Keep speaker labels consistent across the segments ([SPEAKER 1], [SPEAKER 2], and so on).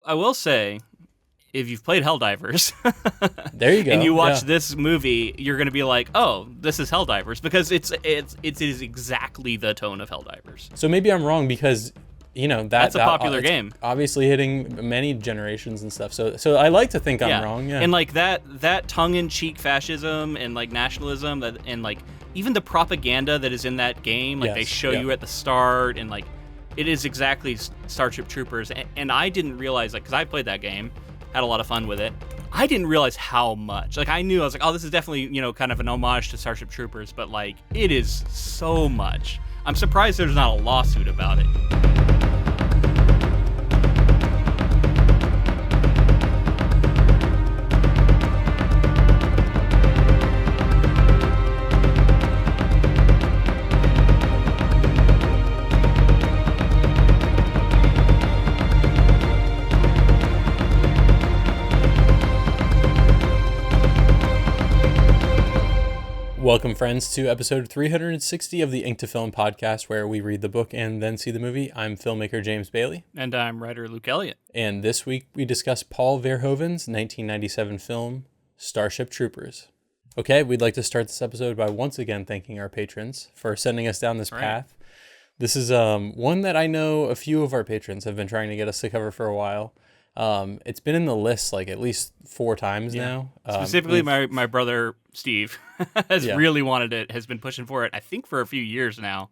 [SPEAKER 1] I will say, if you've played Helldivers
[SPEAKER 2] There you
[SPEAKER 1] and
[SPEAKER 2] go.
[SPEAKER 1] you watch
[SPEAKER 2] Yeah.
[SPEAKER 1] this movie, you're going to be like, "Oh, this is Helldivers," because it is exactly the tone of Helldivers.
[SPEAKER 2] So maybe I'm wrong because
[SPEAKER 1] That's a popular
[SPEAKER 2] it's
[SPEAKER 1] game.
[SPEAKER 2] obviously hitting many generations and stuff. So I like to think I'm
[SPEAKER 1] Yeah,
[SPEAKER 2] wrong. Yeah.
[SPEAKER 1] and like that tongue-in-cheek fascism and like nationalism that and like even the propaganda that is in that game, like they
[SPEAKER 2] Yes.
[SPEAKER 1] show
[SPEAKER 2] Yeah.
[SPEAKER 1] you at the start, and like it is exactly Starship Troopers. And I didn't realize, like, because I played that game, had a lot of fun with it. I didn't realize how much. Like, I knew, I was like, oh, this is definitely, kind of an homage to Starship Troopers, but like it is so much. I'm surprised there's not a lawsuit about it.
[SPEAKER 2] Welcome, friends, to episode 360 of the Ink to Film podcast, where we read the book and then see the movie. I'm filmmaker James Bailey.
[SPEAKER 1] And I'm writer Luke Elliott.
[SPEAKER 2] And this week we discuss Paul Verhoeven's 1997 film, Starship Troopers. Okay, we'd like to start this episode by once again thanking our patrons for sending us down this path. This is one that I know a few of our patrons have been trying to get us to cover for a while. It's been in the list like at least 4 times now.
[SPEAKER 1] Specifically, my brother Steve has
[SPEAKER 2] Yeah.
[SPEAKER 1] really wanted it, has been pushing for it, I think for a few years now,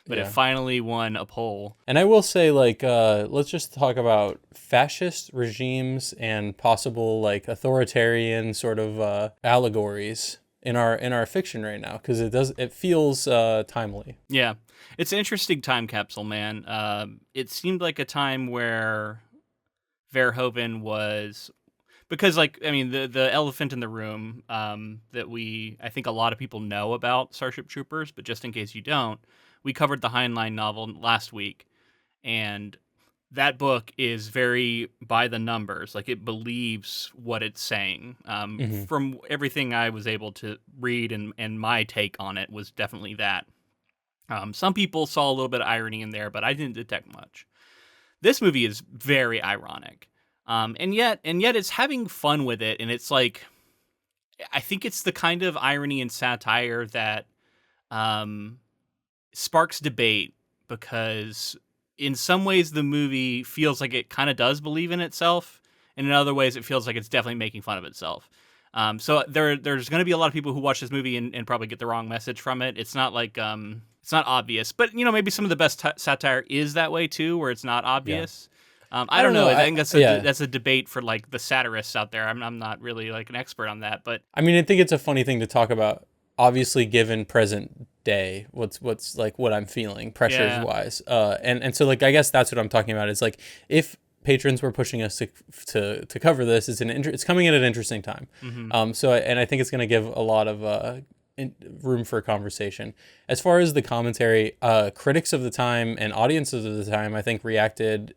[SPEAKER 1] but it finally won a poll.
[SPEAKER 2] And I will say, like, let's just talk about fascist regimes and possible like authoritarian sort of allegories in our fiction right now, because it feels timely.
[SPEAKER 1] Yeah, it's an interesting time capsule, man. It seemed like a time where Verhoeven was, because, like, I mean, the elephant in the room that I think a lot of people know about Starship Troopers, but just in case you don't, we covered the Heinlein novel last week, and that book is very by the numbers. Like, it believes what it's saying. From everything I was able to read, and my take on it was definitely that. Some people saw a little bit of irony in there, but I didn't detect much. This movie is very ironic, and yet it's having fun with it, and it's like, I think it's the kind of irony and satire that sparks debate, because in some ways the movie feels like it kind of does believe in itself, and in other ways it feels like it's definitely making fun of itself. So there's going to be a lot of people who watch this movie and probably get the wrong message from it. It's not like it's not obvious, but maybe some of the best satire is that way too, where it's not obvious. I don't know. I think that's a debate for like the satirists out there. I'm not really like an expert on that, but
[SPEAKER 2] I mean, I think it's a funny thing to talk about. Obviously, given present day, what's like what I'm feeling pressures wise, and so like I guess that's what I'm talking about. Is like if patrons were pushing us to cover this, it's coming at an interesting time. And I think it's going to give a lot of room for conversation. As far as the commentary, critics of the time and audiences of the time, I think reacted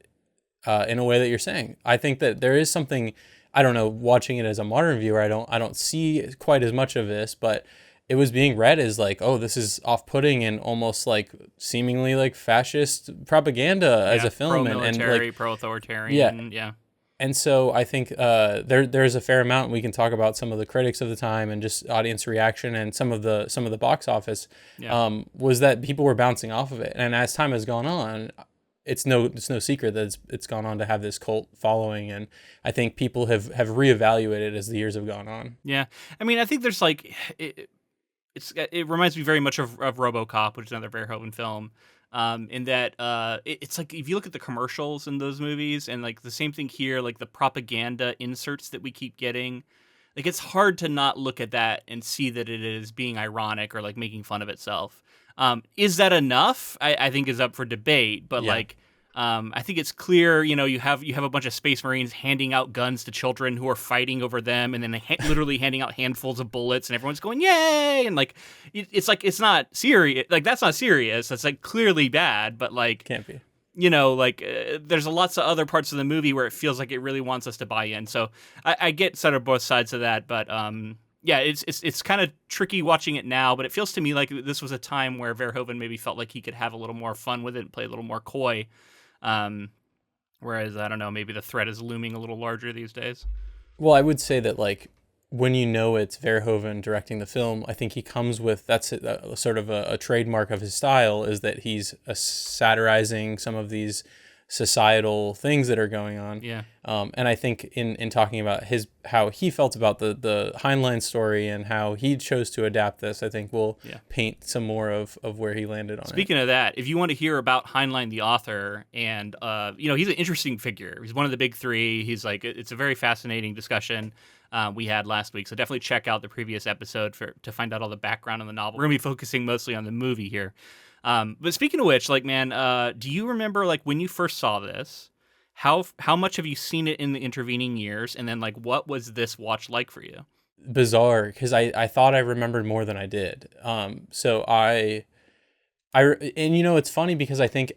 [SPEAKER 2] in a way that you're saying. I think that there is something, I don't know, watching it as a modern viewer, I don't see quite as much of this, but it was being read as like, oh, this is off-putting and almost like seemingly like fascist propaganda as a film,
[SPEAKER 1] pro-military,
[SPEAKER 2] and like
[SPEAKER 1] pro-authoritarian. Yeah.
[SPEAKER 2] And so I think there's a fair amount. We can talk about some of the critics of the time and just audience reaction, and some of the box office was that people were bouncing off of it. And as time has gone on, it's no secret that it's gone on to have this cult following, and I think people have reevaluated as the years have gone on.
[SPEAKER 1] Yeah, I mean, I think there's like it reminds me very much of RoboCop, which is another Verhoeven film. In that it's like, if you look at the commercials in those movies, and like the same thing here, like the propaganda inserts that we keep getting, like it's hard to not look at that and see that it is being ironic or like making fun of itself. Is that enough? I think is up for debate, but like I think it's clear, you have a bunch of Space Marines handing out guns to children who are fighting over them, and then literally handing out handfuls of bullets, and everyone's going, yay! And like, it's not serious. Like, that's not serious. That's like clearly bad, but like,
[SPEAKER 2] can't be.
[SPEAKER 1] There's lots of other parts of the movie where it feels like it really wants us to buy in. So I get sort of both sides of that, but yeah, it's kind of tricky watching it now, but it feels to me like this was a time where Verhoeven maybe felt like he could have a little more fun with it and play a little more coy. Whereas, I don't know, maybe the threat is looming a little larger these days.
[SPEAKER 2] Well, I would say that like when you know it's Verhoeven directing the film, I think he comes with that's sort of a trademark of his style is that he's satirizing some of these societal things that are going on.
[SPEAKER 1] Yeah.
[SPEAKER 2] And I think in talking about how he felt about the Heinlein story and how he chose to adapt this, I think we'll paint some more of where he landed on it.
[SPEAKER 1] Speaking of that, if you want to hear about Heinlein, the author, and he's an interesting figure. He's one of the big three. He's like, it's a very fascinating discussion we had last week. So definitely check out the previous episode to find out all the background on the novel. We're gonna be focusing mostly on the movie here. But speaking of which, like, man, do you remember like when you first saw this? How much have you seen it in the intervening years? And then like, what was this watch like for you?
[SPEAKER 2] Bizarre, because I thought I remembered more than I did. So and it's funny because I think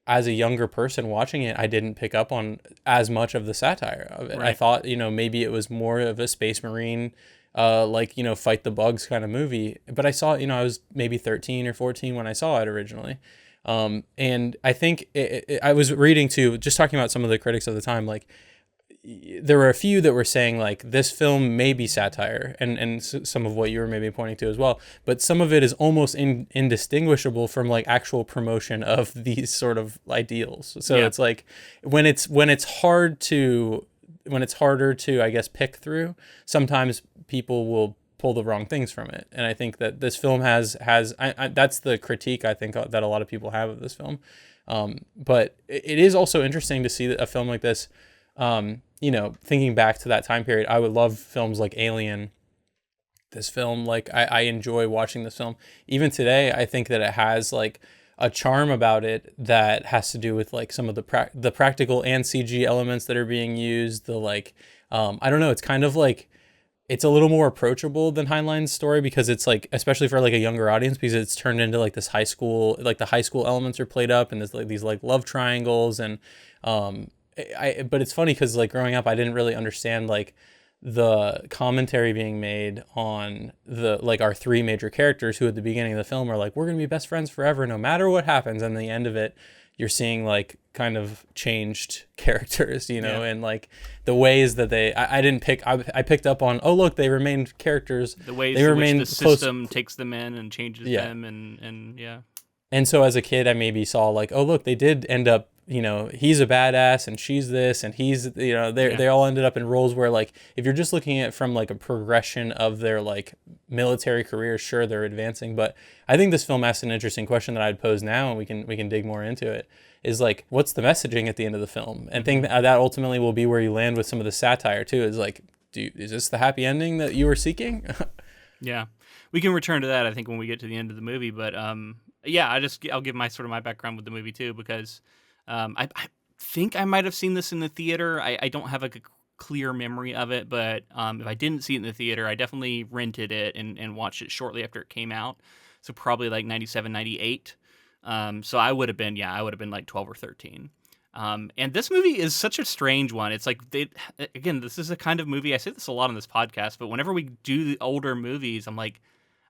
[SPEAKER 2] as a younger person watching it, I didn't pick up on as much of the satire of it. Right. I thought, maybe it was more of a Space Marine, fight the bugs kind of movie. But I saw it, I was maybe 13 or 14 when I saw it originally. And I think I was reading too, just talking about some of the critics of the time, like there were a few that were saying like this film may be satire and some of what you were maybe pointing to as well, but some of it is almost indistinguishable from like actual promotion of these sort of ideals. So it's like when it's harder to I guess pick through, sometimes people will pull the wrong things from it. And I think that this film has that's the critique I think that a lot of people have of this film. But it is also interesting to see a film like this. Thinking back to that time period, I would love films like Alien. This film, like I enjoy watching this film. Even today, I think that it has like a charm about it that has to do with like some of the practical and CG elements that are being used. The like, I don't know, it's kind of like it's a little more approachable than Heinlein's story because it's like, especially for like a younger audience, because it's turned into like this high school, like the high school elements are played up and there's like these like love triangles and but it's funny because like growing up, I didn't really understand like the commentary being made on the like our three major characters who at the beginning of the film are like, we're gonna be best friends forever no matter what happens, and the end of it you're seeing like kind of changed characters, and like the ways that I picked up on, oh look, they remained characters,
[SPEAKER 1] the ways in which the system takes them in and changes them
[SPEAKER 2] and so as a kid I maybe saw like, oh look, they did end up, he's a badass and she's this and he's, they all ended up in roles where like, if you're just looking at it from like a progression of their like military careers, sure, they're advancing. But I think this film asks an interesting question that I'd pose now, and we can dig more into it, is like, what's the messaging at the end of the film? And think that ultimately will be where you land with some of the satire too, is like, is this the happy ending that you were seeking?
[SPEAKER 1] Yeah. We can return to that, I think, when we get to the end of the movie. But I'll give my background with the movie too, because I think I might have seen this in the theater. I don't have a clear memory of it, but if I didn't see it in the theater, I definitely rented it and watched it shortly after it came out. So probably like 97, 98. So I would have been like 12 or 13. And this movie is such a strange one. It's like, this is a kind of movie, I say this a lot on this podcast, but whenever we do the older movies, I'm like,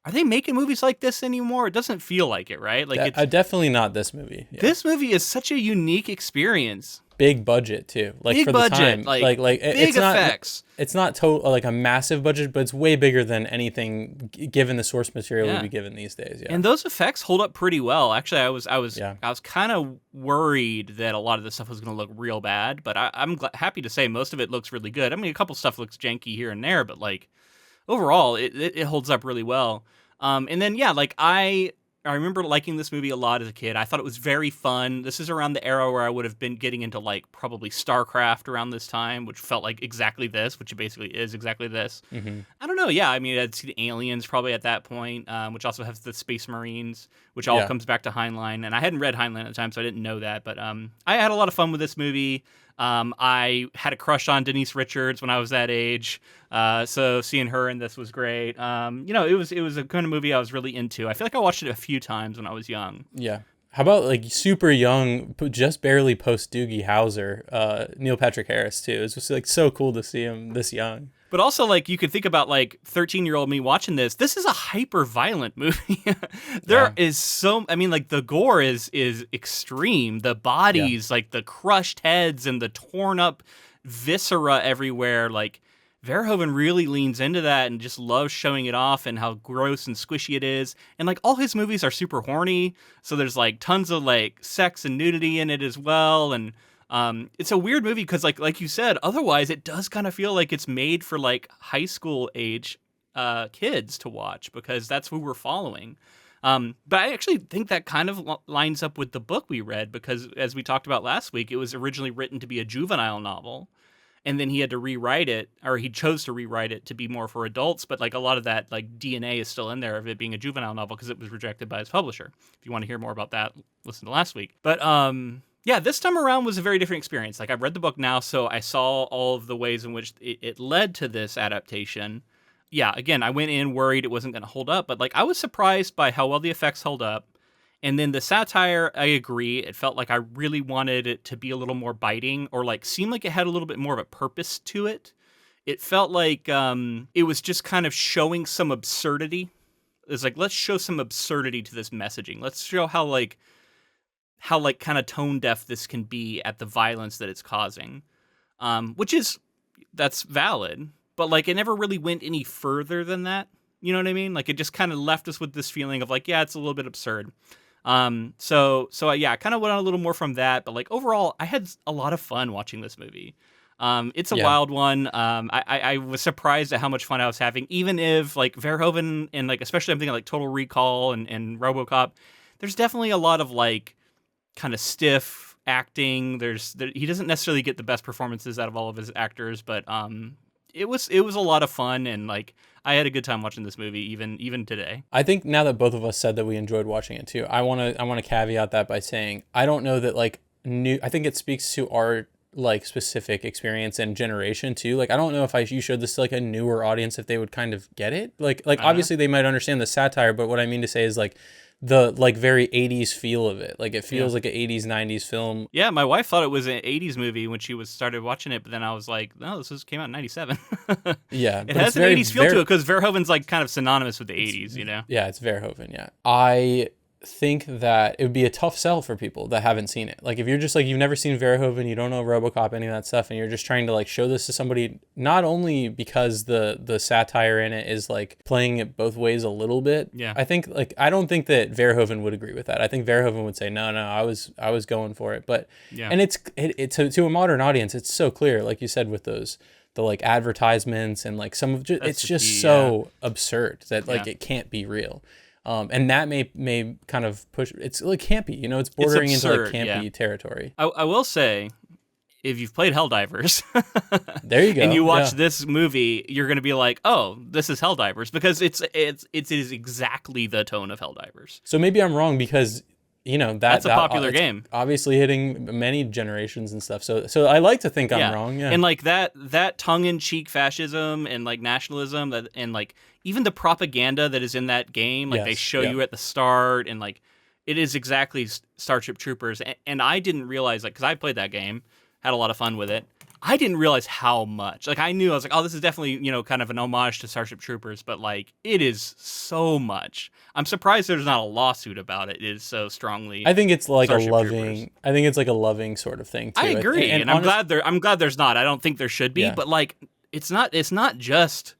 [SPEAKER 1] are they making movies like this anymore? It doesn't feel like it, right? Like it's
[SPEAKER 2] definitely not this movie. Yeah.
[SPEAKER 1] This movie is such a unique experience.
[SPEAKER 2] Big budget too, like
[SPEAKER 1] big
[SPEAKER 2] for
[SPEAKER 1] budget,
[SPEAKER 2] the time,
[SPEAKER 1] like big
[SPEAKER 2] it's
[SPEAKER 1] effects.
[SPEAKER 2] It's not total like a massive budget, but it's way bigger than anything given the source material would be given these days. Yeah,
[SPEAKER 1] and those effects hold up pretty well. Actually, I was kind of worried that a lot of the stuff was going to look real bad, but I'm happy to say most of it looks really good. I mean, a couple stuff looks janky here and there, but like overall, it holds up really well. And then I remember liking this movie a lot as a kid. I thought it was very fun. This is around the era where I would have been getting into like probably StarCraft around this time, which felt like exactly this, which basically is exactly this. Mm-hmm. I don't know. Yeah, I mean, I'd seen Aliens probably at that point, which also has the Space Marines, which all comes back to Heinlein. And I hadn't read Heinlein at the time, so I didn't know that. But I had a lot of fun with this movie. I had a crush on Denise Richards when I was that age, so seeing her in this was great. It was a kind of movie I was really into. I feel like I watched it a few times when I was young.
[SPEAKER 2] Yeah. How about like super young, just barely post Doogie Howser, Neil Patrick Harris too? It's just like so cool to see him this young.
[SPEAKER 1] But also, like, you could think about, like, 13-year-old me watching this. This is a hyper-violent movie. There
[SPEAKER 2] Yeah,
[SPEAKER 1] is I mean, like, the gore is extreme. The
[SPEAKER 2] yeah,
[SPEAKER 1] bodies, like, the crushed heads and the torn-up viscera everywhere. Like, Verhoeven really leans into that and just loves showing it off and how gross and squishy it is. And, like, all his movies are super horny. So there's, like, tons of, like, sex and nudity in it as well. And it's a weird movie because, like you said, otherwise it does kind of feel like it's made for like high school age kids to watch because that's who we're following. But I actually think that kind of lines up with the book we read because, as we talked about last week, it was originally written to be a juvenile novel, and then he had to rewrite it, or he chose to rewrite it to be more for adults. But like a lot of that like DNA is still in there of it being a juvenile novel because it was rejected by his publisher. If you want to hear more about that, listen to last week. But yeah, this time around was a very different experience. Like, I've read the book now, so I saw all of the ways in which it led to this adaptation. Yeah, again, I went in worried it wasn't going to hold up, but like I was surprised by how well the effects held up. And then the satire, I agree. It felt like I really wanted it to be a little more biting or like seem like it had a little bit more of a purpose to it. It felt like it was just kind of showing some absurdity. It's like, let's show some absurdity to this messaging. Let's show how like kind of tone deaf this can be at the violence that it's causing, which is that's valid, but like it never really went any further than that. You know what I mean? Like it just kind of left us with this feeling of like, yeah, it's a little bit absurd. So yeah, I kind of went on a little more from that, but like overall, I had a lot of fun watching this movie. It's a
[SPEAKER 2] yeah.
[SPEAKER 1] wild one. I was surprised at how much fun I was having, even if like Verhoeven and like especially I'm thinking like Total Recall and RoboCop. There's definitely a lot of like kind of stiff acting. He doesn't necessarily get the best performances out of all of his actors, but it was a lot of fun and like I had a good time watching this movie even today.
[SPEAKER 2] I think now that both of us said that we enjoyed watching it too, I want to caveat that by saying I don't know that like new. I think it speaks to our like specific experience and generation too. Like I don't know if you showed this to like a newer audience if they would kind of get it. Like
[SPEAKER 1] I don't know.
[SPEAKER 2] obviously they might understand the satire, but what I mean to say is like the like very 80s feel of it. Like it
[SPEAKER 1] Yeah.
[SPEAKER 2] feels like an 80s 90s film.
[SPEAKER 1] Yeah, my wife thought it was an 80s movie when she started watching it, but then I was like, no, came out in 97.
[SPEAKER 2] Yeah,
[SPEAKER 1] It
[SPEAKER 2] but it's
[SPEAKER 1] has an
[SPEAKER 2] very
[SPEAKER 1] 80s feel to it because Verhoeven's like kind of synonymous with the
[SPEAKER 2] it's
[SPEAKER 1] 80s, you know?
[SPEAKER 2] yeah, it's Verhoeven, yeah. I think that it would be a tough sell for people that haven't seen it. Like if you're just like you've never seen Verhoeven, you don't know RoboCop, any of that stuff, and you're just trying to like show this to somebody, not only because the satire in it is like playing it both ways a little bit.
[SPEAKER 1] Yeah.
[SPEAKER 2] I don't think that Verhoeven would agree with that. I think Verhoeven would say no, I was going for it. But
[SPEAKER 1] Yeah.
[SPEAKER 2] and it's to a modern audience, it's so clear, like you said, with the like advertisements and like some of it's
[SPEAKER 1] the
[SPEAKER 2] just
[SPEAKER 1] key,
[SPEAKER 2] so absurd that like
[SPEAKER 1] Yeah.
[SPEAKER 2] it can't be real. And that may kind of push it's like campy, you know, it's bordering into like
[SPEAKER 1] absurd,
[SPEAKER 2] campy
[SPEAKER 1] yeah.
[SPEAKER 2] territory.
[SPEAKER 1] I will say, if you've played Helldivers
[SPEAKER 2] There you go.
[SPEAKER 1] and you watch
[SPEAKER 2] Yeah.
[SPEAKER 1] this movie, you're going to be like, oh, this is Helldivers because it is exactly the tone of Helldivers.
[SPEAKER 2] So maybe I'm wrong because you know
[SPEAKER 1] That's a popular
[SPEAKER 2] it's
[SPEAKER 1] game.
[SPEAKER 2] obviously hitting many generations and stuff. So I like to think I'm wrong. Yeah.
[SPEAKER 1] And like that tongue-in-cheek fascism and like nationalism and like even the propaganda that is in that game, like they
[SPEAKER 2] Yes,
[SPEAKER 1] show
[SPEAKER 2] yeah.
[SPEAKER 1] you at the start and like it is exactly Starship Troopers. And I didn't realize like because I played that game, had a lot of fun with it. I didn't realize how much. Like I knew I was like, oh, this is definitely, you know, kind of an homage to Starship Troopers, but like it is so much. I'm surprised there's not a lawsuit about it. It is so strongly
[SPEAKER 2] I think it's like
[SPEAKER 1] Starship Troopers.
[SPEAKER 2] I think it's like a loving sort of thing too.
[SPEAKER 1] I agree, and I'm glad there's not. I don't think there should be,
[SPEAKER 2] Yeah.
[SPEAKER 1] but like it's not just,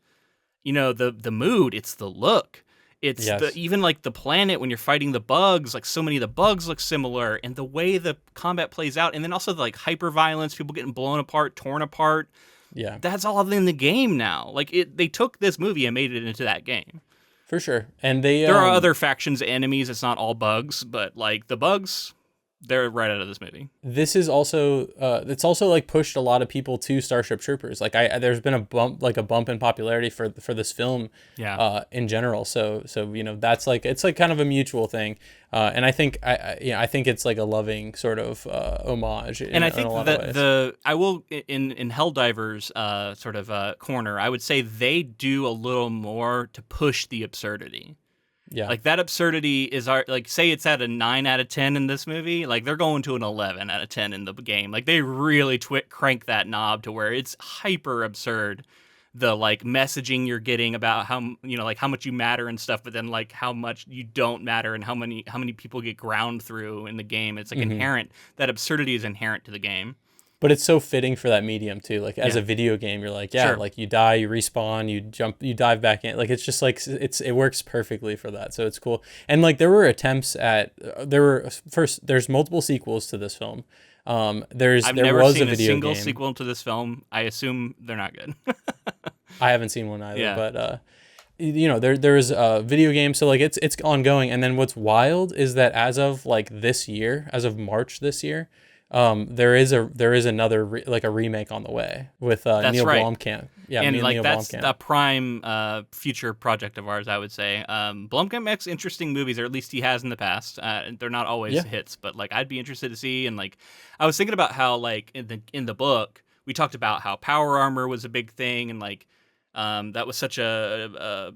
[SPEAKER 1] you know, the mood, it's the look. It's
[SPEAKER 2] Yes.
[SPEAKER 1] even like the planet when you're fighting the bugs, like so many of the bugs look similar and the way the combat plays out and then also the like hyper violence, people getting blown apart, torn apart.
[SPEAKER 2] Yeah.
[SPEAKER 1] That's all in the game now. Like they took this movie and made it into that game.
[SPEAKER 2] For sure. And they
[SPEAKER 1] There are other factions, enemies, it's not all bugs, but like the bugs, they're right out of this movie.
[SPEAKER 2] this is also it's also like pushed a lot of people to Starship Troopers. Like there's been a bump in popularity for this film
[SPEAKER 1] Yeah.
[SPEAKER 2] in general. So you know that's like it's like kind of a mutual thing. And I think I think it's like a loving sort of homage.
[SPEAKER 1] And I think
[SPEAKER 2] in a lot
[SPEAKER 1] that
[SPEAKER 2] of ways.
[SPEAKER 1] I will in Helldivers sort of corner, I would say they do a little more to push the absurdity.
[SPEAKER 2] Yeah.
[SPEAKER 1] Like that absurdity is like, say it's at a 9 out of 10 in this movie, like they're going to an 11 out of 10 in the game. Like they really crank that knob to where it's hyper absurd. The like messaging you're getting about how, like how much you matter and stuff, but then like how much you don't matter and how many people get ground through in the game. It's like inherent. That absurdity is inherent to the game.
[SPEAKER 2] But it's so fitting for that medium too. Like as
[SPEAKER 1] Yeah.
[SPEAKER 2] a video game, you're like,
[SPEAKER 1] Sure.
[SPEAKER 2] like you die, you respawn, you jump, you dive back in. Like it's just like it works perfectly for that. So it's cool. And like there were attempts at there's multiple sequels to this film.
[SPEAKER 1] I've
[SPEAKER 2] there
[SPEAKER 1] never
[SPEAKER 2] was
[SPEAKER 1] seen
[SPEAKER 2] a video
[SPEAKER 1] single
[SPEAKER 2] game.
[SPEAKER 1] sequel to this film. I assume they're not good.
[SPEAKER 2] I haven't seen one either,
[SPEAKER 1] Yeah.
[SPEAKER 2] but there is a video game, so like it's ongoing. And then what's wild is that as of like this year, as of March this year, there is another a remake on the way with Neil
[SPEAKER 1] right.
[SPEAKER 2] Blomkamp. Yeah,
[SPEAKER 1] and like
[SPEAKER 2] Neil
[SPEAKER 1] that's
[SPEAKER 2] Blomkamp.
[SPEAKER 1] a prime future project of ours, I would say. Blomkamp makes interesting movies, or at least he has in the past. They're not always hits, but like I'd be interested to see. And like I was thinking about how like in the book we talked about how power armor was a big thing, and like that was such a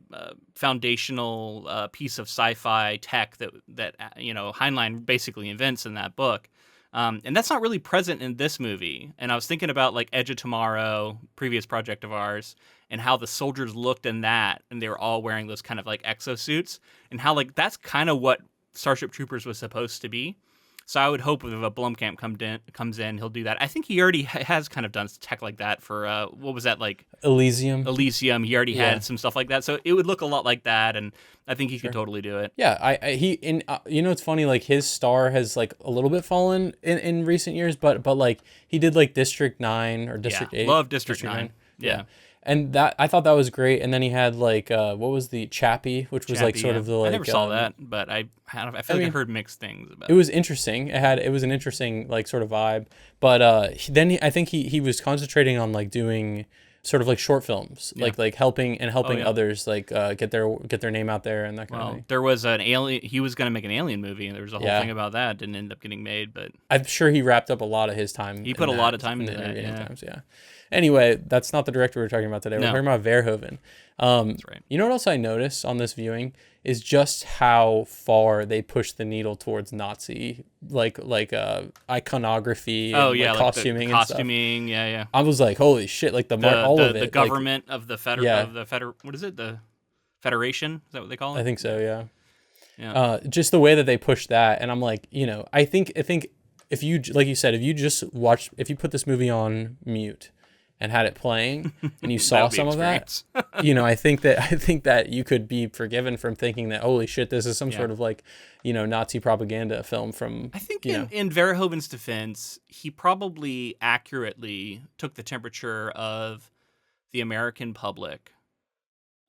[SPEAKER 1] foundational piece of sci-fi tech that Heinlein basically invents in that book. And that's not really present in this movie. And I was thinking about like Edge of Tomorrow, previous project of ours, and how the soldiers looked in that, and they were all wearing those kind of like exosuits, and how like that's kind of what Starship Troopers was supposed to be. So I would hope if a Blomkamp comes in, he'll do that. I think he already has kind of done tech like that for what was that, like
[SPEAKER 2] Elysium.
[SPEAKER 1] He already had some stuff like that, so it would look a lot like that, and I think he could totally do it.
[SPEAKER 2] Yeah, it's funny, like his star has like a little bit fallen in recent years, but like he did like District 9 or District 8.
[SPEAKER 1] Love District 9. Yeah.
[SPEAKER 2] And that I thought that was great. And then he had like what was the Chappie, which was like sort of the like
[SPEAKER 1] I never saw that, but I feel like I heard mixed things about it.
[SPEAKER 2] It was interesting. It was an interesting like sort of vibe. But I think he was concentrating on like doing sort of like short films, like helping others like get their name out there and that kind of thing.
[SPEAKER 1] There was an Alien. He was going to make an Alien movie, and there was a whole thing about that. Didn't end up getting made, but
[SPEAKER 2] I'm sure he wrapped up a lot of his time.
[SPEAKER 1] He put a lot of time into that.
[SPEAKER 2] Yeah. Anyway, that's not the director we're talking about today. We're talking about Verhoeven.
[SPEAKER 1] That's right.
[SPEAKER 2] You know what else I noticed on this viewing is just how far they push the needle towards Nazi iconography.
[SPEAKER 1] Oh
[SPEAKER 2] and,
[SPEAKER 1] yeah,
[SPEAKER 2] like,
[SPEAKER 1] like
[SPEAKER 2] costuming
[SPEAKER 1] the
[SPEAKER 2] and stuff.
[SPEAKER 1] costuming. Yeah.
[SPEAKER 2] I was like, holy shit! Like all of it.
[SPEAKER 1] The government of the what is it? The Federation? Is that what they call it?
[SPEAKER 2] I think so. Yeah.
[SPEAKER 1] Yeah.
[SPEAKER 2] Just the way that they push that, and I'm like, I think if you, like you said, if you put this movie on mute and had it playing and you saw some of that, I think that you could be forgiven from thinking that, holy shit, this is some sort of like, Nazi propaganda film from,
[SPEAKER 1] I think in Verhoeven's defense, he probably accurately took the temperature of the American public,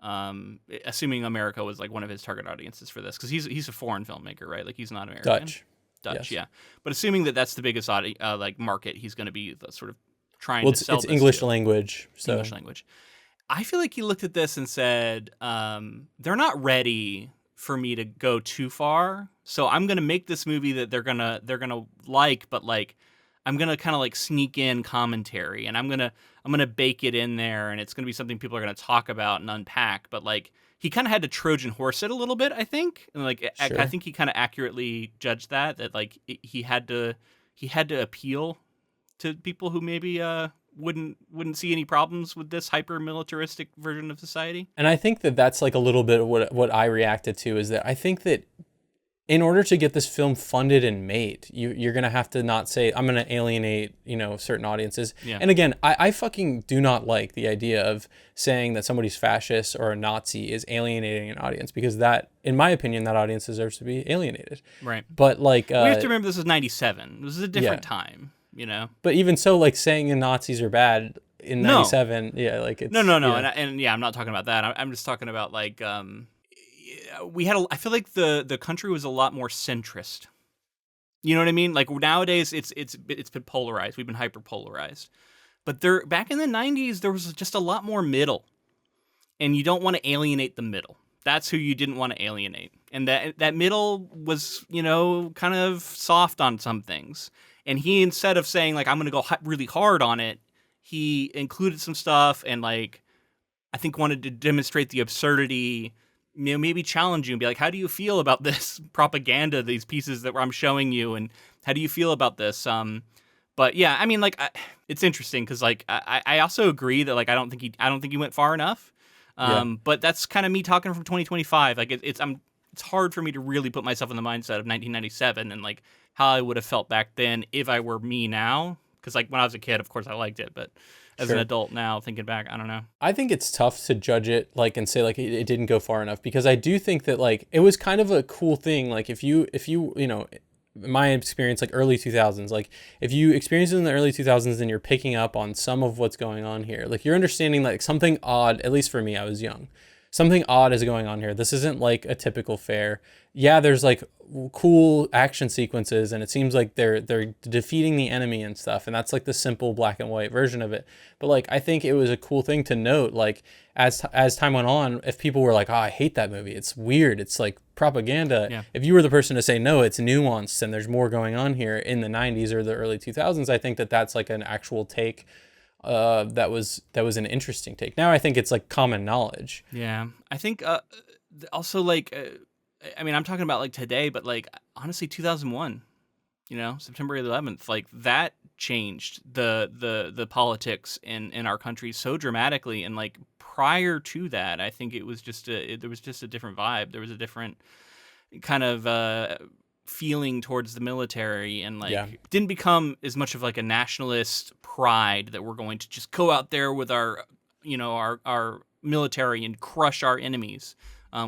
[SPEAKER 1] assuming America was like one of his target audiences for this, because he's a foreign filmmaker, right? Like he's not American. Dutch,
[SPEAKER 2] yes.
[SPEAKER 1] yeah. But assuming that that's the biggest like market, he's going to be the sort of trying to sell
[SPEAKER 2] it's
[SPEAKER 1] this
[SPEAKER 2] English
[SPEAKER 1] to.
[SPEAKER 2] language. So.
[SPEAKER 1] English language. I feel like he looked at this and said, they're not ready for me to go too far, so I'm going to make this movie that they're gonna like, but like I'm gonna kind of like sneak in commentary, and I'm gonna bake it in there, and it's gonna be something people are gonna talk about and unpack. But like he kind of had to Trojan horse it a little bit, I think, and like
[SPEAKER 2] Sure.
[SPEAKER 1] I think he kind of accurately judged that like he had to appeal to people who maybe wouldn't see any problems with this hyper militaristic version of society.
[SPEAKER 2] And I think that that's like a little bit of what I reacted to, is that I think that in order to get this film funded and made, you're going to have to not say, I'm going to alienate, certain audiences.
[SPEAKER 1] Yeah.
[SPEAKER 2] And again, I fucking do not like the idea of saying that somebody's fascist or a Nazi is alienating an audience, because that, in my opinion, that audience deserves to be alienated.
[SPEAKER 1] Right.
[SPEAKER 2] But like...
[SPEAKER 1] we have to remember this is 97. This is a different time,
[SPEAKER 2] But even so, like saying the Nazis are bad in 97, like it's...
[SPEAKER 1] No.
[SPEAKER 2] Yeah.
[SPEAKER 1] And I'm not talking about that. I'm just talking about like... I feel like the country was a lot more centrist. You know what I mean? Like nowadays it's been polarized. We've been hyper polarized. But back in the 90s there was just a lot more middle. And you don't want to alienate the middle. That's who you didn't want to alienate. And that middle was, kind of soft on some things. And he, instead of saying like I'm going to go really hard on it, he included some stuff and like I think wanted to demonstrate the absurdity maybe challenge you and be like, how do you feel about this propaganda, these pieces that I'm showing you, and how do you feel about this? But yeah, I mean, like, it's interesting because like I also agree that like I don't think he went far enough.
[SPEAKER 2] Yeah.
[SPEAKER 1] But that's kind of me talking from 2025. Like it's hard for me to really put myself in the mindset of 1997 and like how I would have felt back then if I were me now. Because like when I was a kid, of course I liked it, but as an
[SPEAKER 2] Sure.
[SPEAKER 1] adult now, thinking back, I don't know.
[SPEAKER 2] I think it's tough to judge it like and say like it didn't go far enough because I do think that like it was kind of a cool thing. Like if you you know, in my experience, like early 2000s, like if you experience it in the early 2000s and you're picking up on some of what's going on here, like you're understanding like something odd, at least for me, I was young. Something odd is going on here. This isn't like a typical fare. Yeah, there's like cool action sequences and it seems like they're defeating the enemy and stuff, and that's like the simple black and white version of it. But like I think it was a cool thing to note, like as time went on, if people were like, oh, I hate that movie, it's weird, it's like propaganda.
[SPEAKER 1] Yeah.
[SPEAKER 2] If you were the person to say no, it's nuanced and there's more going on here in the 90s or the early 2000s, I think that that's like an actual take. That was an interesting take. Now I think it's like common knowledge.
[SPEAKER 1] Yeah, I think also like I mean I'm talking about like today, but like honestly 2001, September 11th, like that changed the politics in our country so dramatically, and like prior to that, I think it was just there was just a different vibe. There was a different kind of feeling towards the military, and like
[SPEAKER 2] Yeah.
[SPEAKER 1] didn't become as much of like a nationalist pride that we're going to just go out there with our our military and crush our enemies,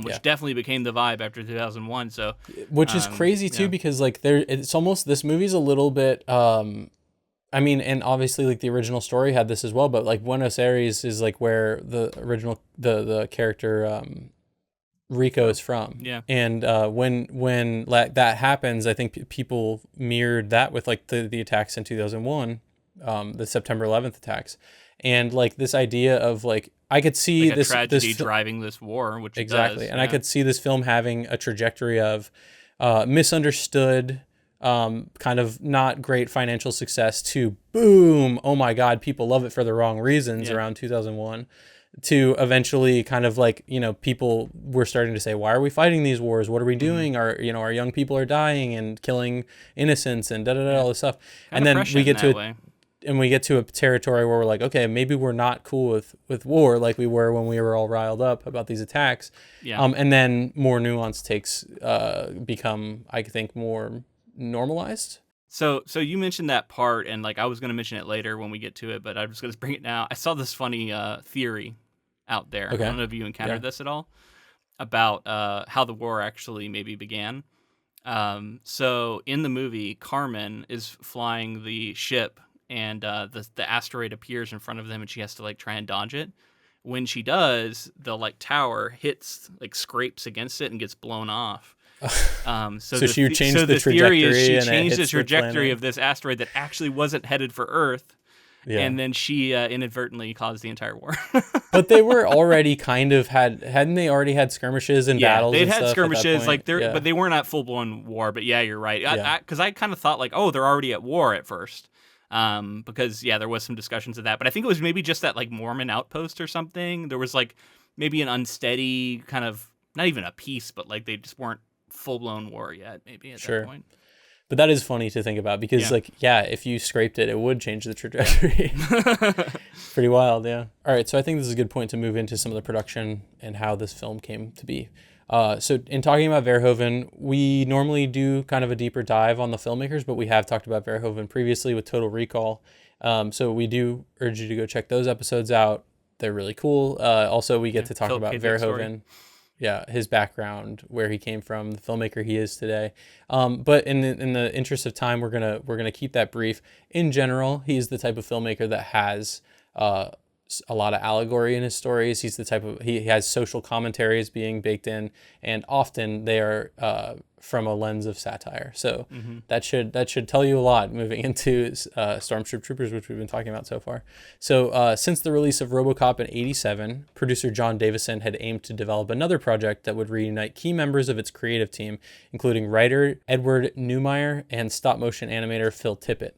[SPEAKER 1] which
[SPEAKER 2] Yeah.
[SPEAKER 1] definitely became the vibe after 2001. So
[SPEAKER 2] Which is crazy too,
[SPEAKER 1] yeah.
[SPEAKER 2] because like it's almost, this movie's a little bit I mean, and obviously like the original story had this as well, but like Buenos Aires is like where the original the character Rico is from.
[SPEAKER 1] Yeah.
[SPEAKER 2] And when that happens, I think people mirrored that with like the attacks in 2001, the September 11th attacks, and like this idea of like I could see
[SPEAKER 1] like a
[SPEAKER 2] this
[SPEAKER 1] tragedy driving this war, which
[SPEAKER 2] exactly,
[SPEAKER 1] it does,
[SPEAKER 2] and I could see this film having a trajectory of misunderstood, kind of not great financial success to boom, oh my God, people love it for the wrong reasons around 2001, to eventually kind of like, people were starting to say, why are we fighting these wars? What are we doing? Our young people are dying and killing innocents and all this stuff.
[SPEAKER 1] Kind
[SPEAKER 2] and
[SPEAKER 1] of
[SPEAKER 2] then we get
[SPEAKER 1] way.
[SPEAKER 2] and we get to a territory where we're like, okay, maybe we're not cool with war like we were when we were all riled up about these attacks.
[SPEAKER 1] Yeah.
[SPEAKER 2] And then more nuanced takes become, I think, more normalized.
[SPEAKER 1] So you mentioned that part, and like I was going to mention it later when we get to it, but I'm just going to bring it now. I saw this funny theory out there.
[SPEAKER 2] Okay.
[SPEAKER 1] I don't know if you encountered this at all, about how the war actually maybe began. So in the movie, Carmen is flying the ship, and the asteroid appears in front of them, and she has to like try and dodge it. When she does, the like tower hits, like scrapes against it and gets blown off.
[SPEAKER 2] So she changed the
[SPEAKER 1] theory is
[SPEAKER 2] trajectory,
[SPEAKER 1] she
[SPEAKER 2] and it
[SPEAKER 1] changed the
[SPEAKER 2] hits the
[SPEAKER 1] trajectory
[SPEAKER 2] planet.
[SPEAKER 1] of this asteroid that actually wasn't headed for Earth, and then she inadvertently caused the entire war.
[SPEAKER 2] But they were already kind of hadn't they already had skirmishes and battles?
[SPEAKER 1] They'd
[SPEAKER 2] and
[SPEAKER 1] had
[SPEAKER 2] stuff
[SPEAKER 1] skirmishes, like
[SPEAKER 2] yeah.
[SPEAKER 1] but they weren't at full blown war. But yeah, you're right.
[SPEAKER 2] Yeah.
[SPEAKER 1] Because I kind of thought like, oh, they're already at war at first. Because there was some discussions of that, but I think it was maybe just that like Mormon outpost or something. There was like maybe an unsteady kind of, not even a peace, but like they just weren't full blown war yet. Maybe at that point.
[SPEAKER 2] But that is funny to think about because if you scraped it, it would change the trajectory. Pretty wild, yeah. All right, so I think this is a good point to move into some of the production and how this film came to be. So in talking about Verhoeven, we normally do kind of a deeper dive on the filmmakers, but we have talked about Verhoeven previously with Total Recall. So we do urge you to go check those episodes out. They're really cool. Also, we get to talk about Verhoeven. Yeah, his background, where he came from, the filmmaker he is today. But in the interest of time, we're gonna keep that brief. In general, he's the type of filmmaker that has a lot of allegory in his stories. He's the type of, he has social commentaries being baked in, and often they are from a lens of satire. So that should tell you a lot moving into Starship Troopers, which we've been talking about so far. So since the release of RoboCop in '87, producer John Davison had aimed to develop another project that would reunite key members of its creative team, including writer Edward Neumeier and stop motion animator Phil Tippett.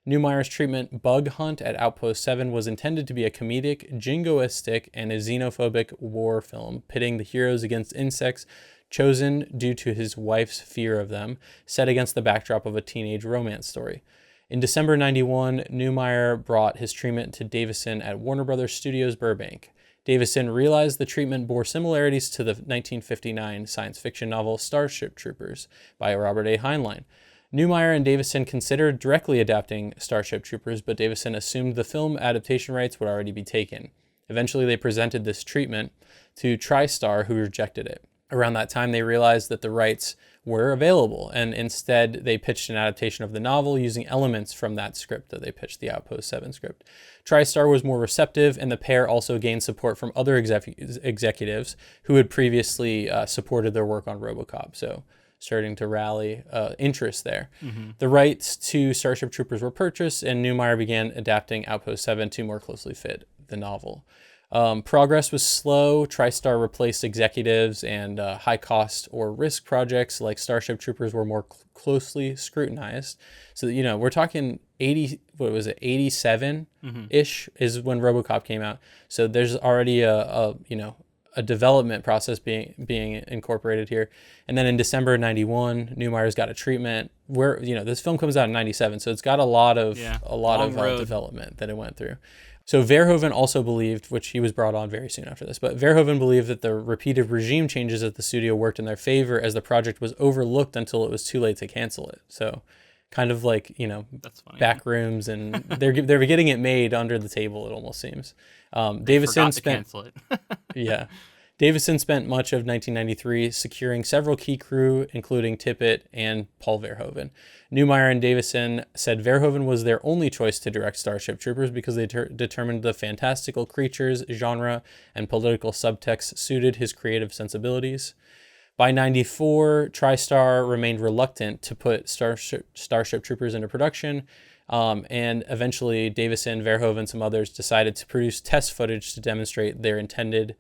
[SPEAKER 2] Neumeier's treatment Bug Hunt at Outpost 7 was intended to be a comedic, jingoistic, and a xenophobic war film, pitting the heroes against insects chosen due to his wife's fear of them, set against the backdrop of a teenage romance story. In December 91, Neumeier brought his treatment to Davison at Warner Brothers Studios Burbank. Davison realized the treatment bore similarities to the 1959 science fiction novel Starship Troopers by Robert A. Heinlein. Neumeier and Davison considered directly adapting Starship Troopers, but Davison assumed the film adaptation rights would already be taken. Eventually, they presented this treatment to TriStar, who rejected it. Around that time, they realized that the rights were available, and instead they pitched an adaptation of the novel using elements from that script that they pitched, the Outpost 7 script. TriStar was more receptive, and the pair also gained support from other executives who had previously supported their work on RoboCop. So starting to rally interest there. Mm-hmm. The rights to Starship Troopers were purchased, and Neumeier began adapting Outpost 7 to more closely fit the novel. Progress was slow. TriStar replaced executives, and high-cost or risk projects like Starship Troopers were more closely scrutinized. So, we're talking 87-ish is when RoboCop came out. So there's already a development process being incorporated here. And then in December 91, Neumeier's got a treatment where, this film comes out in 97. So it's got a lot of development that it went through. So Verhoeven also believed, which he was brought on very soon after this, but Verhoeven believed that the repeated regime changes at the studio worked in their favor as the project was overlooked until it was too late to cancel it. So kind of like,
[SPEAKER 1] that's funny,
[SPEAKER 2] back rooms, and they're getting it made under the table, it almost seems.
[SPEAKER 1] Davison forgot to cancel it.
[SPEAKER 2] Yeah. Davison spent much of 1993 securing several key crew, including Tippett and Paul Verhoeven. Neumeier and Davison said Verhoeven was their only choice to direct Starship Troopers because they determined the fantastical creatures, genre, and political subtext suited his creative sensibilities. By 94, TriStar remained reluctant to put Starship Troopers into production, and eventually Davison, Verhoeven, and some others decided to produce test footage to demonstrate their intended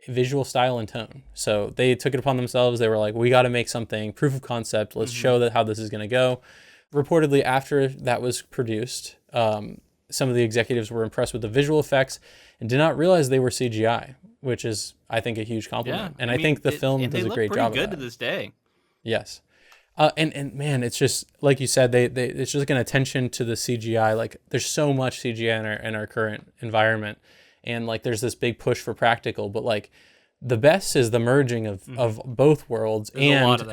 [SPEAKER 2] visual style and tone. So they took it upon themselves. They were like, we got to make something, proof of concept. Let's show that how this is going to go. Reportedly, after that was produced, some of the executives were impressed with the visual effects and did not realize they were CGI, which is, I think, a huge compliment.
[SPEAKER 1] Yeah,
[SPEAKER 2] and I think the film does a great job of that.
[SPEAKER 1] They look pretty good to this day.
[SPEAKER 2] Yes. And man, it's just, like you said, it's just like an attention to the CGI. Like, there's so much CGI in our current environment. And like, there's this big push for practical, but like, the best is the merging of both worlds. There's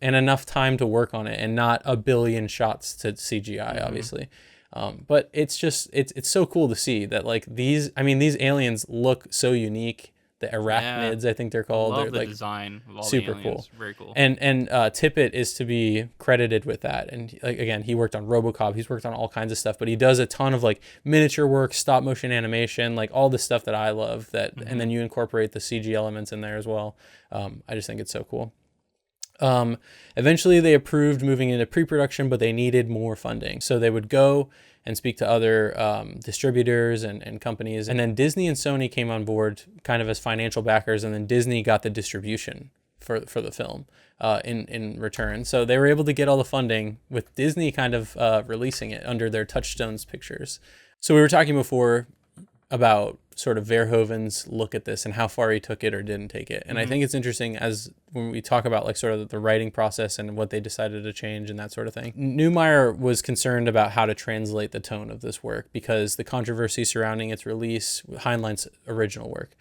[SPEAKER 2] and enough time to work on it, and not a billion shots to CGI, obviously. But it's just, it's so cool to see that, like, these aliens look so unique. The arachnids, I think they're called.
[SPEAKER 1] They're
[SPEAKER 2] the
[SPEAKER 1] like design of all
[SPEAKER 2] super
[SPEAKER 1] the aliens.
[SPEAKER 2] Cool.
[SPEAKER 1] Very cool.
[SPEAKER 2] And Tippett is to be credited with that. And like, again, he worked on RoboCop. He's worked on all kinds of stuff, but he does a ton of like miniature work, stop motion animation, like all the stuff that I love. And then you incorporate the CG elements in there as well. I just think it's so cool. Eventually they approved moving into pre-production, but they needed more funding. So they would go and speak to other distributors and companies. And then Disney and Sony came on board kind of as financial backers, and then Disney got the distribution for the film in return. So they were able to get all the funding with Disney kind of releasing it under their Touchstones Pictures. So we were talking before about sort of Verhoeven's look at this and how far he took it or didn't take it. And I think it's interesting as when we talk about like sort of the writing process and what they decided to change and that sort of thing. Neumeier was concerned about how to translate the tone of this work because the controversy surrounding its release, Heinlein's original work,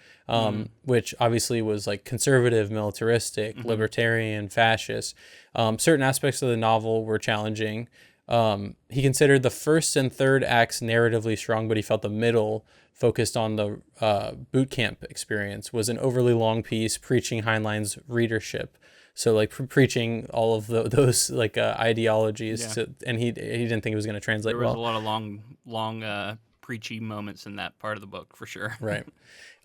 [SPEAKER 2] which obviously was like conservative, militaristic, libertarian, fascist. Certain aspects of the novel were challenging. He considered the first and third acts narratively strong, but he felt the middle, focused on the boot camp experience, was an overly long piece preaching Heinlein's readership. So like preaching all of those like ideologies, and he didn't think it was going to translate well.
[SPEAKER 1] There was a lot of long preachy moments in that part of the book for sure.
[SPEAKER 2] Right.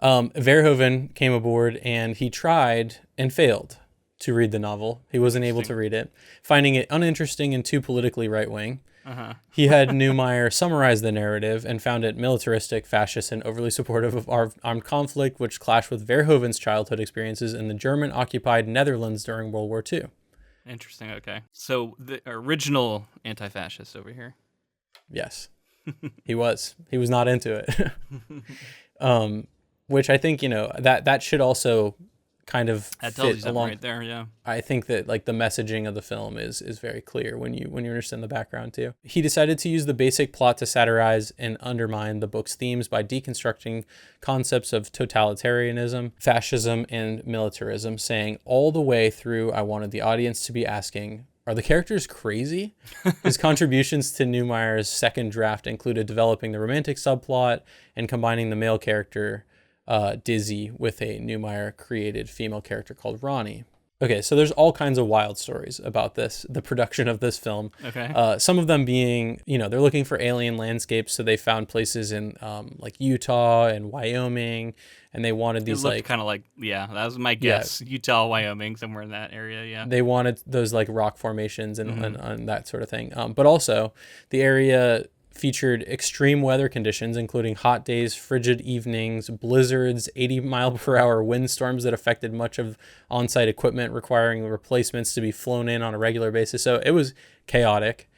[SPEAKER 2] Verhoeven came aboard and he tried and failed to read the novel. He wasn't able to read it, finding it uninteresting and too politically right-wing. He had Neumeier summarize the narrative and found it militaristic, fascist, and overly supportive of armed conflict, which clashed with Verhoeven's childhood experiences in the German-occupied Netherlands during World War II.
[SPEAKER 1] Interesting, okay. So the original anti-fascist over here.
[SPEAKER 2] Yes, he was not into it. Which I think, that should also kind of
[SPEAKER 1] That tells you
[SPEAKER 2] fit
[SPEAKER 1] something
[SPEAKER 2] along
[SPEAKER 1] right there. Yeah.
[SPEAKER 2] I think that like the messaging of the film is very clear when you understand the background too. He decided to use the basic plot to satirize and undermine the book's themes by deconstructing concepts of totalitarianism, fascism, and militarism, saying all the way through, I wanted the audience to be asking, are the characters crazy? His contributions to Neumeier's second draft included developing the romantic subplot and combining the male character Dizzy with a Neumeier created female character called Ronnie. Okay, so there's all kinds of wild stories about the production of this film.
[SPEAKER 1] Okay.
[SPEAKER 2] Some of them being, they're looking for alien landscapes, so they found places in like Utah and Wyoming, and they wanted these
[SPEAKER 1] it looked kind of like, that was my guess. Yeah. Utah, Wyoming, somewhere in that area. Yeah.
[SPEAKER 2] They wanted those like rock formations and that sort of thing. But also the area featured extreme weather conditions, including hot days, frigid evenings, blizzards, 80-mile-per-hour windstorms that affected much of on-site equipment, requiring replacements to be flown in on a regular basis. So it was chaotic.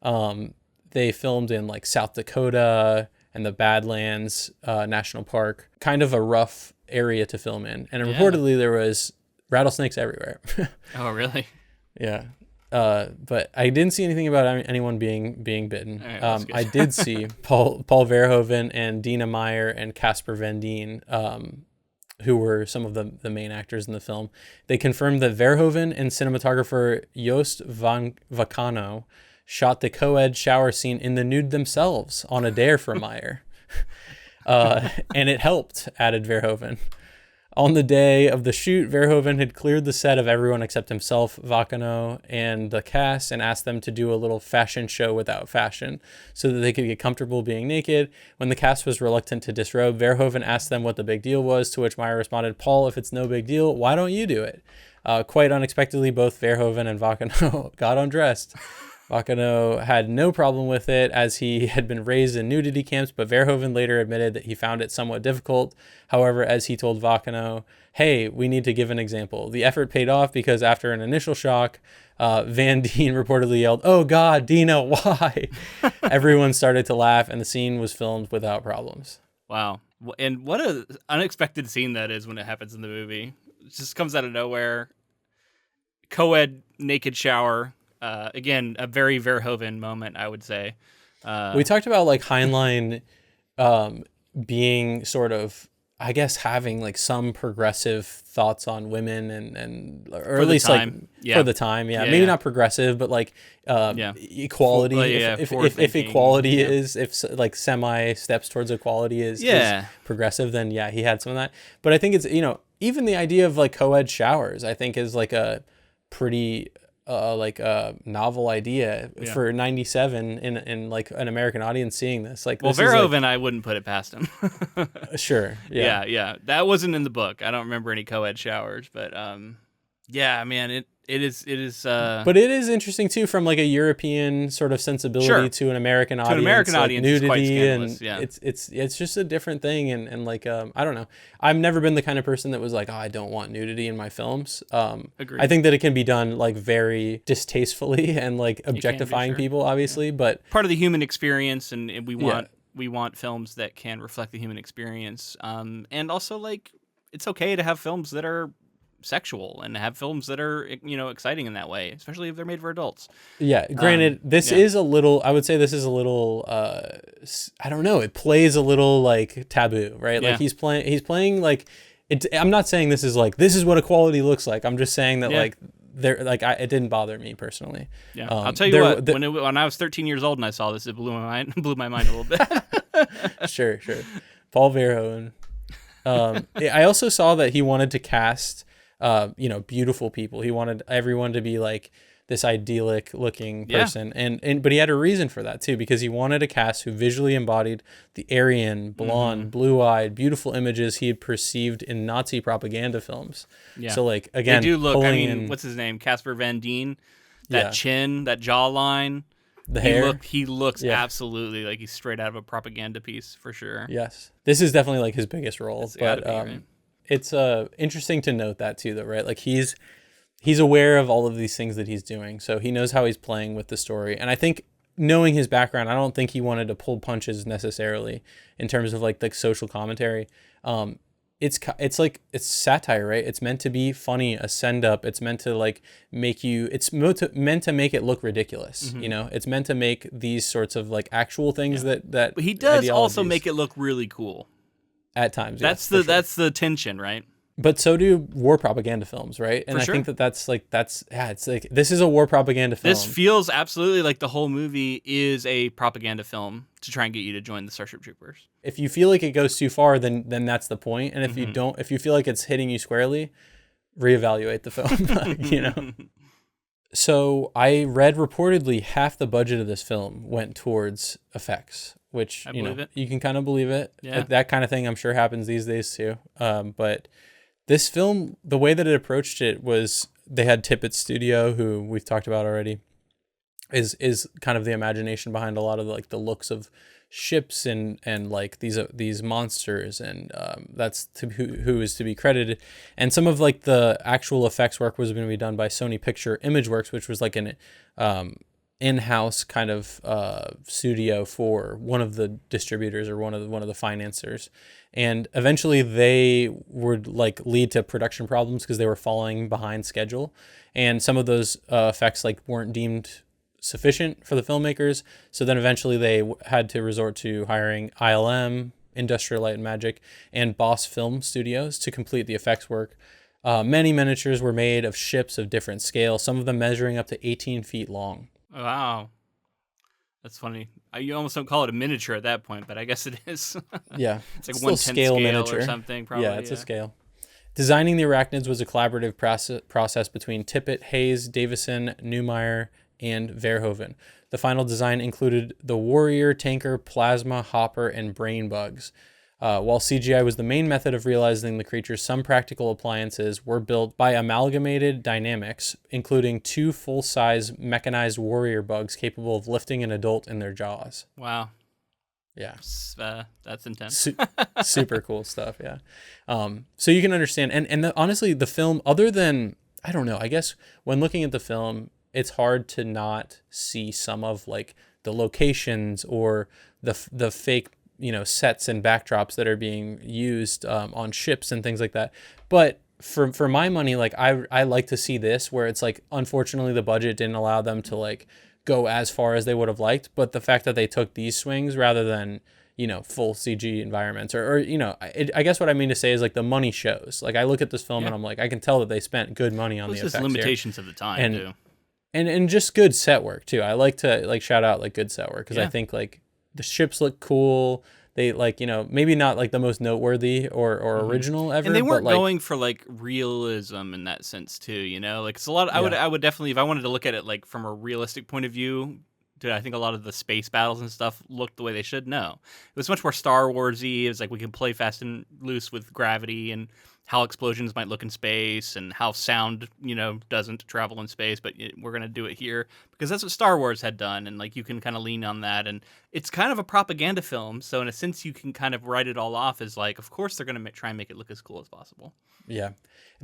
[SPEAKER 2] They filmed in like South Dakota and the Badlands National Park, kind of a rough area to film in. And reportedly there was rattlesnakes everywhere.
[SPEAKER 1] Oh, really?
[SPEAKER 2] Yeah. But I didn't see anything about anyone being bitten.
[SPEAKER 1] Right,
[SPEAKER 2] I did see Paul Verhoeven and Dina Meyer and Casper Van Dien, who were some of the main actors in the film. They confirmed that Verhoeven and cinematographer Joost van Vacano shot the co-ed shower scene in the nude themselves on a dare for Meyer. And it helped, added Verhoeven. On the day of the shoot, Verhoeven had cleared the set of everyone except himself, Vacano, and the cast, and asked them to do a little fashion show without fashion so that they could get comfortable being naked. When the cast was reluctant to disrobe, Verhoeven asked them what the big deal was, to which Meyer responded, "Paul, if it's no big deal, why don't you do it?" Quite unexpectedly, both Verhoeven and Vacano got undressed. Vacano had no problem with it, as he had been raised in nudity camps, but Verhoeven later admitted that he found it somewhat difficult. However, as he told Vacano, "Hey, we need to give an example. The effort paid off because after an initial shock, Van Dien reportedly yelled, 'Oh God, Dina, why?' Everyone started to laugh, and the scene was filmed without problems."
[SPEAKER 1] Wow. And what an unexpected scene that is when it happens in the movie. It just comes out of nowhere. Co-ed naked shower. Again, a very Verhoeven moment, I would say.
[SPEAKER 2] We talked about like Heinlein being sort of, I guess, having like some progressive thoughts on women or at least like for the time. Maybe not progressive, but like equality. If equality if like semi steps towards equality is progressive, then he had some of that. But I think it's, even the idea of like co-ed showers, I think is like a pretty novel idea for 97 in like an American audience seeing this. Like,
[SPEAKER 1] well, Verhoeven, I wouldn't put it past him.
[SPEAKER 2] Sure. Yeah.
[SPEAKER 1] That wasn't in the book. I don't remember any co-ed showers, but man, it is.
[SPEAKER 2] But it is interesting too, from like a European sort of sensibility to an American audience.
[SPEAKER 1] To an American audience, nudity
[SPEAKER 2] and it's just a different thing. And like I don't know. I've never been the kind of person that was like, I don't want nudity in my films.
[SPEAKER 1] Agreed.
[SPEAKER 2] I think that it can be done like very distastefully and like objectifying people, obviously. But
[SPEAKER 1] part of the human experience, and we want films that can reflect the human experience. And also like it's okay to have films that are sexual and have films that are exciting in that way, especially if they're made for adults.
[SPEAKER 2] Granted, this is a little, I would say this is a little I don't know, it plays a little like taboo, right? Like he's playing like it. I'm not saying this is what equality looks like. I'm just saying that like there, like it didn't bother me personally.
[SPEAKER 1] I'll tell you what, when I was 13 years old and I saw this, it blew my mind a little bit.
[SPEAKER 2] Sure Paul Verhoeven. I also saw that he wanted to cast beautiful people. He wanted everyone to be like this idyllic looking person. But he had a reason for that too, because he wanted a cast who visually embodied the Aryan, blonde, blue-eyed, beautiful images he had perceived in Nazi propaganda films. So like, again,
[SPEAKER 1] they do look, what's his name? Casper Van Dien, that chin, that jawline,
[SPEAKER 2] the hair.
[SPEAKER 1] He looks absolutely like he's straight out of a propaganda piece for sure.
[SPEAKER 2] Yes. This is definitely like his biggest role, right? It's interesting to note that too, though, right? Like he's aware of all of these things that he's doing, so he knows how he's playing with the story. And I think knowing his background, I don't think he wanted to pull punches necessarily in terms of like the social commentary. It's like it's satire, right? It's meant to be funny, a send up. It's meant to like make you. It's meant to make it look ridiculous. You know, it's meant to make these sorts of like actual things that
[SPEAKER 1] But he does also
[SPEAKER 2] ideologies
[SPEAKER 1] make it look really cool.
[SPEAKER 2] at times.
[SPEAKER 1] That's
[SPEAKER 2] Yes,
[SPEAKER 1] that's the tension, right?
[SPEAKER 2] but so do war propaganda films, right? And
[SPEAKER 1] For
[SPEAKER 2] I
[SPEAKER 1] sure.
[SPEAKER 2] think that's it's like this is a war propaganda film.
[SPEAKER 1] This feels absolutely like the whole movie is a propaganda film to try and get you to join the Starship Troopers.
[SPEAKER 2] If you feel like it goes too far, then that's the point. And if you don't, if you feel like it's hitting you squarely, reevaluate the film. You know. So I read reportedly half the budget of this film went towards effects, which
[SPEAKER 1] I
[SPEAKER 2] you know
[SPEAKER 1] believe it.
[SPEAKER 2] you can kind of believe it.
[SPEAKER 1] Yeah.
[SPEAKER 2] That kind of thing I'm sure happens these days too. But this film, the way that it approached it was they had Tippett Studio, who we've talked about already, is kind of the imagination behind a lot of like the looks of ships and like these monsters, and that's who is to be credited. And some of like the actual effects work was going to be done by Sony Picture Imageworks, which was like an in-house kind of studio for one of the distributors or one of the financiers. And eventually they would like lead to production problems because they were falling behind schedule, and some of those effects like weren't deemed sufficient for the filmmakers. So then eventually they had to resort to hiring ILM, Industrial Light and Magic, and Boss Film Studios to complete the effects work. Many miniatures were made of ships of different scale, some of them measuring up to 18 feet long.
[SPEAKER 1] Wow. That's funny. You almost don't call it a miniature at that point, but I guess it is.
[SPEAKER 2] Yeah.
[SPEAKER 1] It's like
[SPEAKER 2] Still
[SPEAKER 1] 1/10 scale
[SPEAKER 2] miniature
[SPEAKER 1] or something, probably.
[SPEAKER 2] Yeah, it's a scale. Designing the arachnids was a collaborative process between Tippett, Hayes, Davison, Neumeyer, and Verhoeven. The final design included the Warrior, Tanker, Plasma, Hopper, and Brain Bugs. While CGI was the main method of realizing the creatures, some practical appliances were built by Amalgamated Dynamics, including 2 full-size mechanized warrior bugs capable of lifting an adult in their jaws.
[SPEAKER 1] Wow.
[SPEAKER 2] Yeah.
[SPEAKER 1] That's intense.
[SPEAKER 2] Super cool stuff, yeah. So you can understand, and honestly, the film, other than, I don't know, I guess when looking at the film, it's hard to not see some of like the locations or the fake, you know, sets and backdrops that are being used on ships and things like that. But for my money, like I like to see this where it's like, unfortunately the budget didn't allow them to like go as far as they would have liked, but the fact that they took these swings rather than, you know, full CG environments or you know, I guess what I mean to say is like the money shows. Like I look at this film and I'm like, I can tell that they spent good money on the effects.
[SPEAKER 1] Just limitations of the time too.
[SPEAKER 2] And just good set work too. I like to like shout out like good set work because I think like the ships look cool. They like, you know, maybe not like the most noteworthy or original ever.
[SPEAKER 1] And they weren't
[SPEAKER 2] but, like,
[SPEAKER 1] going for like realism in that sense too, you know? Like it's a lot I would definitely, if I wanted to look at it like from a realistic point of view, did I think a lot of the space battles and stuff looked the way they should? No. It was much more Star Wars-y. It was like we could play fast and loose with gravity and how explosions might look in space and how sound, you know, doesn't travel in space, but we're going to do it here because that's what Star Wars had done. And like, you can kind of lean on that, and it's kind of a propaganda film. So in a sense, you can kind of write it all off as like, of course they're going to try and make it look as cool as possible.
[SPEAKER 2] Yeah.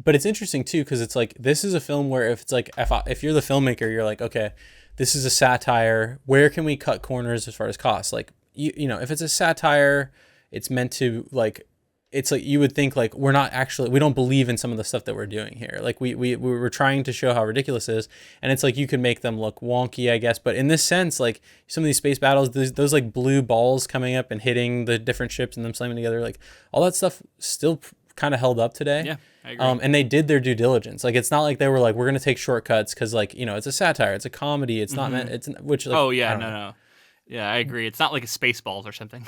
[SPEAKER 2] But it's interesting too, because it's like, this is a film where if it's like, if you're the filmmaker, you're like, okay, this is a satire. Where can we cut corners as far as costs? Like, you know, if it's a satire, it's meant to like, it's like you would think like we don't believe in some of the stuff that we're doing here. Like we were trying to show how ridiculous it is, and it's like you could make them look wonky, I guess. But in this sense, like some of these space battles, those like blue balls coming up and hitting the different ships and them slamming together, like all that stuff still kind of held up today.
[SPEAKER 1] Yeah, I agree.
[SPEAKER 2] And they did their due diligence. Like it's not like they were like, we're gonna take shortcuts because like, you know, it's a satire, it's a comedy, it's not meant, it's which like,
[SPEAKER 1] no. Yeah, I agree. It's not like a Spaceballs or something.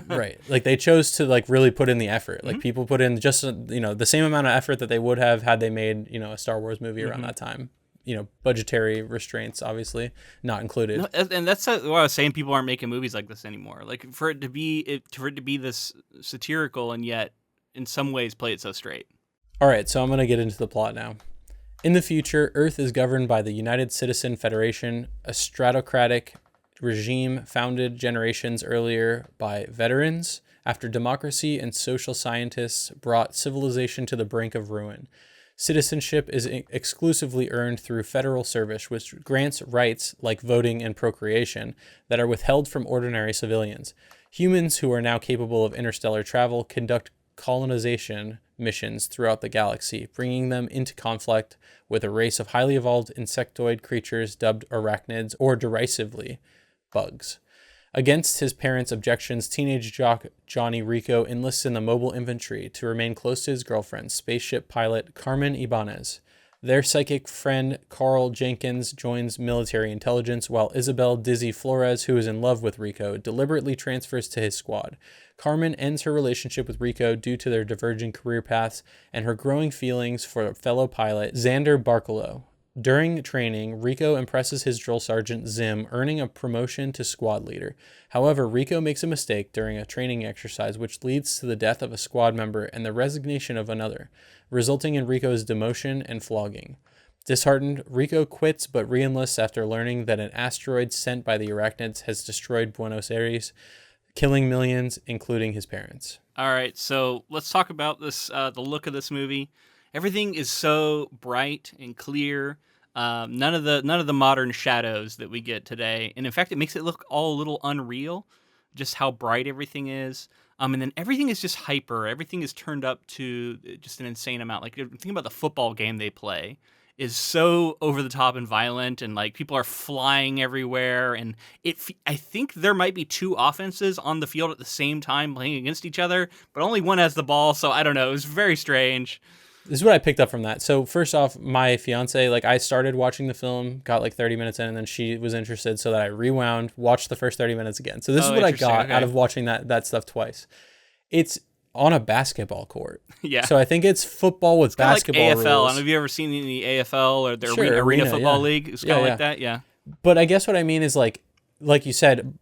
[SPEAKER 2] Right. Like they chose to like really put in the effort. Like people put in just, you know, the same amount of effort that they would have had they made, you know, a Star Wars movie around that time. You know, budgetary restraints obviously not included.
[SPEAKER 1] No, and that's what I was saying. People aren't making movies like this anymore. Like for it to be this satirical and yet in some ways play it so straight.
[SPEAKER 2] All right, so I'm going to get into the plot now. In the future, Earth is governed by the United Citizen Federation, a stratocratic regime founded generations earlier by veterans after democracy and social scientists brought civilization to the brink of ruin. Citizenship is exclusively earned through federal service, which grants rights like voting and procreation that are withheld from ordinary civilians. Humans who are now capable of interstellar travel conduct colonization missions throughout the galaxy, bringing them into conflict with a race of highly evolved insectoid creatures dubbed arachnids, or derisively, bugs. Against his parents' objections, teenage jock Johnny Rico enlists in the mobile infantry to remain close to his girlfriend, spaceship pilot Carmen Ibanez. Their psychic friend Carl Jenkins joins military intelligence, while Isabel Dizzy Flores, who is in love with Rico, deliberately transfers to his squad. Carmen ends her relationship with Rico due to their diverging career paths and her growing feelings for fellow pilot Xander Barkalow. During training, Rico impresses his drill sergeant Zim, earning a promotion to squad leader. However, Rico makes a mistake during a training exercise, which leads to the death of a squad member and the resignation of another, resulting in Rico's demotion and flogging. Disheartened, Rico quits but re-enlists after learning that an asteroid sent by the Arachnids has destroyed Buenos Aires, killing millions, including his parents.
[SPEAKER 1] All right, so let's talk about this. The look of this movie. Everything is so bright and clear. None of the modern shadows that we get today, and in fact, it makes it look all a little unreal. Just how bright everything is. And then everything is just hyper. Everything is turned up to just an insane amount. Like, think about the football game they play is so over the top and violent, and like people are flying everywhere. And I think there might be two offenses on the field at the same time playing against each other, but only one has the ball. So I don't know. It was very strange.
[SPEAKER 2] This is what I picked up from that. So first off, my fiance, like I started watching the film, got like 30 minutes in, and then she was interested, so that I rewound, watched the first 30 minutes again. So this is what I got out of watching that stuff twice. It's on a basketball court.
[SPEAKER 1] Yeah.
[SPEAKER 2] So I think it's football with basketball
[SPEAKER 1] like AFL.
[SPEAKER 2] rules.
[SPEAKER 1] I don't know if you ever seen the AFL or the Arena Football League. It's kind of like that, yeah.
[SPEAKER 2] But I guess what I mean is like you said,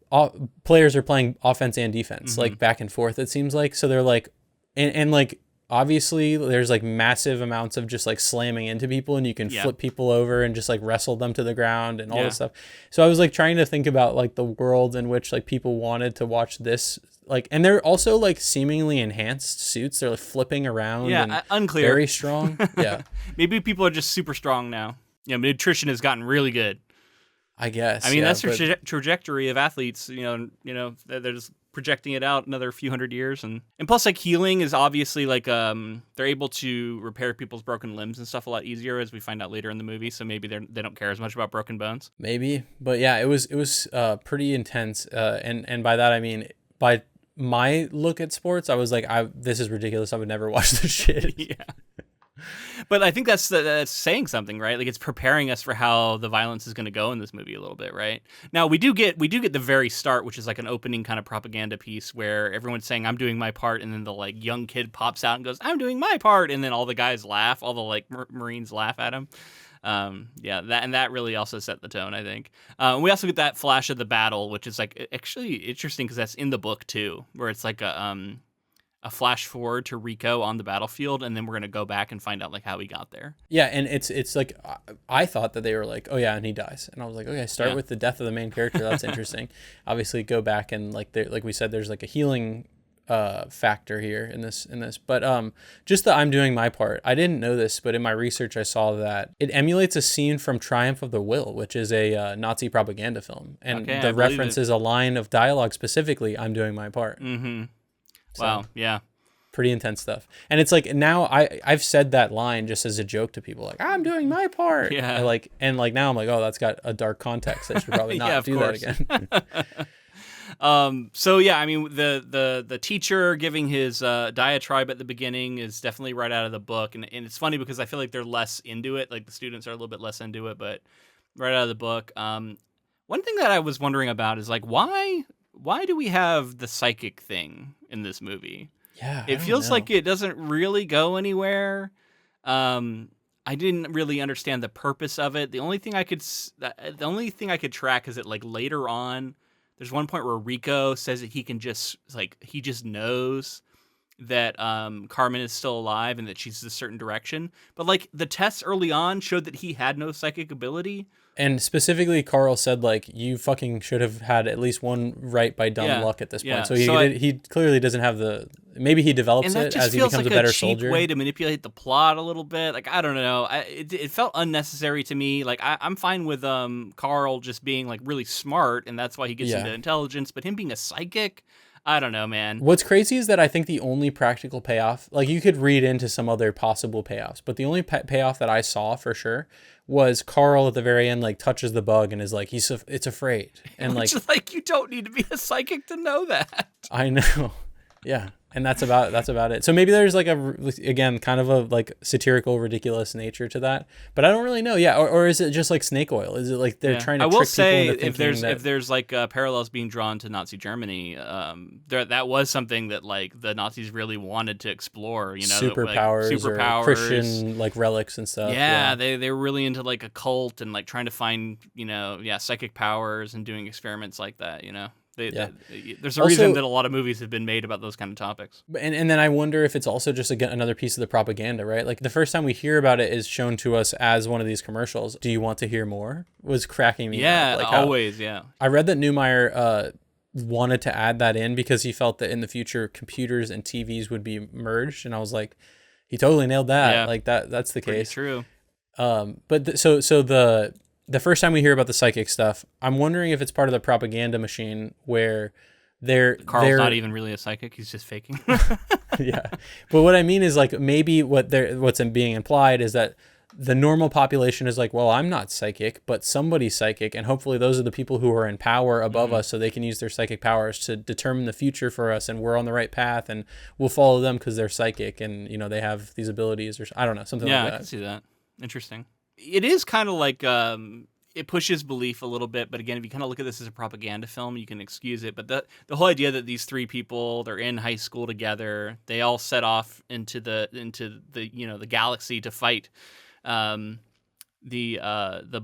[SPEAKER 2] players are playing offense and defense, like back and forth, it seems like. So they're like, and like, obviously there's like massive amounts of just like slamming into people, and you can flip people over and just like wrestle them to the ground and all this stuff. So I was like trying to think about like the world in which like people wanted to watch this, like, and they're also like seemingly enhanced suits. They're like flipping around.
[SPEAKER 1] Yeah, unclear.
[SPEAKER 2] Very strong. Yeah.
[SPEAKER 1] Maybe people are just super strong now. Yeah, nutrition has gotten really good.
[SPEAKER 2] I guess.
[SPEAKER 1] I mean, that's the trajectory of athletes. You know, they're just projecting it out another few hundred years, and plus, like, healing is obviously like they're able to repair people's broken limbs and stuff a lot easier, as we find out later in the movie. So maybe they don't care as much about broken bones.
[SPEAKER 2] Maybe, but yeah, it was pretty intense, and by that I mean by my look at sports, I was like, this is ridiculous. I would never watch this shit.
[SPEAKER 1] Yeah. But I think that's saying something, right? Like, it's preparing us for how the violence is going to go in this movie a little bit, right? Now we do get the very start, which is like an opening kind of propaganda piece where everyone's saying, "I'm doing my part," and then the like young kid pops out and goes, "I'm doing my part," and then all the guys laugh, all the like Marines laugh at him. That really also set the tone, I think. We also get that flash of the battle, which is like actually interesting because that's in the book too, where it's like a flash forward to Rico on the battlefield, and then we're gonna go back and find out like how he got there.
[SPEAKER 2] Yeah, and it's like I thought that they were like, oh yeah, and he dies, and I was like, okay, start with the death of the main character. That's interesting. Obviously, go back and like we said, there's like a healing factor here in this, but just that I'm doing my part. I didn't know this, but in my research, I saw that it emulates a scene from Triumph of the Will, which is a Nazi propaganda film, and the reference is a line of dialogue specifically, "I'm doing my part."
[SPEAKER 1] Mm-hmm.
[SPEAKER 2] So,
[SPEAKER 1] wow, yeah.
[SPEAKER 2] Pretty intense stuff. And it's like now I've said that line just as a joke to people, like, "I'm doing my part."
[SPEAKER 1] Yeah.
[SPEAKER 2] And now I'm like, oh, that's got a dark context. I should probably not do that
[SPEAKER 1] again. So yeah, I mean, the teacher giving his diatribe at the beginning is definitely right out of the book, and it's funny because I feel like they're less into it. Like the students are a little bit less into it, but right out of the book. One thing that I was wondering about is like why do we have the psychic thing in this movie?
[SPEAKER 2] Yeah,
[SPEAKER 1] it feels like it doesn't really go anywhere. I didn't really understand the purpose of it. The only thing I could track is that like later on, there's one point where Rico says that he just knows, that Carmen is still alive and that she's a certain direction. But like the tests early on showed that he had no psychic ability.
[SPEAKER 2] And specifically, Carl said, like, you fucking should have had at least one right by dumb luck at this point. So he clearly doesn't have the. Maybe he develops it as he becomes like a better
[SPEAKER 1] cheap
[SPEAKER 2] soldier.
[SPEAKER 1] Way to manipulate the plot a little bit. Like, I don't know. It felt unnecessary to me. Like, I'm fine with Carl just being like really smart, and that's why he gets into intelligence. But him being a psychic, I don't know, man.
[SPEAKER 2] What's crazy is that I think the only practical payoff, like you could read into some other possible payoffs, but the only payoff that I saw for sure was Carl at the very end, like touches the bug and is like, it's afraid. And
[SPEAKER 1] like, you don't need to be a psychic to know that.
[SPEAKER 2] I know. Yeah. And that's about it. So maybe there's like again, kind of a like satirical, ridiculous nature to that, but I don't really know. Yeah. Or is it just like snake oil? Is it like they're trying to trick people into thinking
[SPEAKER 1] if there's like parallels being drawn to Nazi Germany, that was something that like the Nazis really wanted to explore, you know,
[SPEAKER 2] superpowers or Christian like relics and stuff.
[SPEAKER 1] Yeah. They were really into like a cult and like trying to find, you know, psychic powers and doing experiments like that, you know. There's a reason that a lot of movies have been made about those kind of topics.
[SPEAKER 2] And then I wonder if it's also just another piece of the propaganda, right? Like the first time we hear about it is shown to us as one of these commercials. Do you want to hear more? Was cracking me up. Like
[SPEAKER 1] always, yeah.
[SPEAKER 2] I read that Neumeier wanted to add that in because he felt that in the future computers and TVs would be merged, and I was like, he totally nailed that. Yeah. Like that's the case.
[SPEAKER 1] True.
[SPEAKER 2] But so the first time we hear about the psychic stuff, I'm wondering if it's part of the propaganda machine where
[SPEAKER 1] Carl's not even really a psychic; he's just faking.
[SPEAKER 2] Yeah, but what I mean is like maybe what's being implied is that the normal population is like, well, I'm not psychic, but somebody's psychic, and hopefully those are the people who are in power above us, so they can use their psychic powers to determine the future for us, and we're on the right path, and we'll follow them because they're psychic, and you know they have these abilities, or I don't know, something like that.
[SPEAKER 1] Yeah, I can see that. Interesting. It is kind of like it pushes belief a little bit, but again, if you kind of look at this as a propaganda film, you can excuse it. But the whole idea that these three people, they're in high school together, they all set off into the you know the galaxy to fight the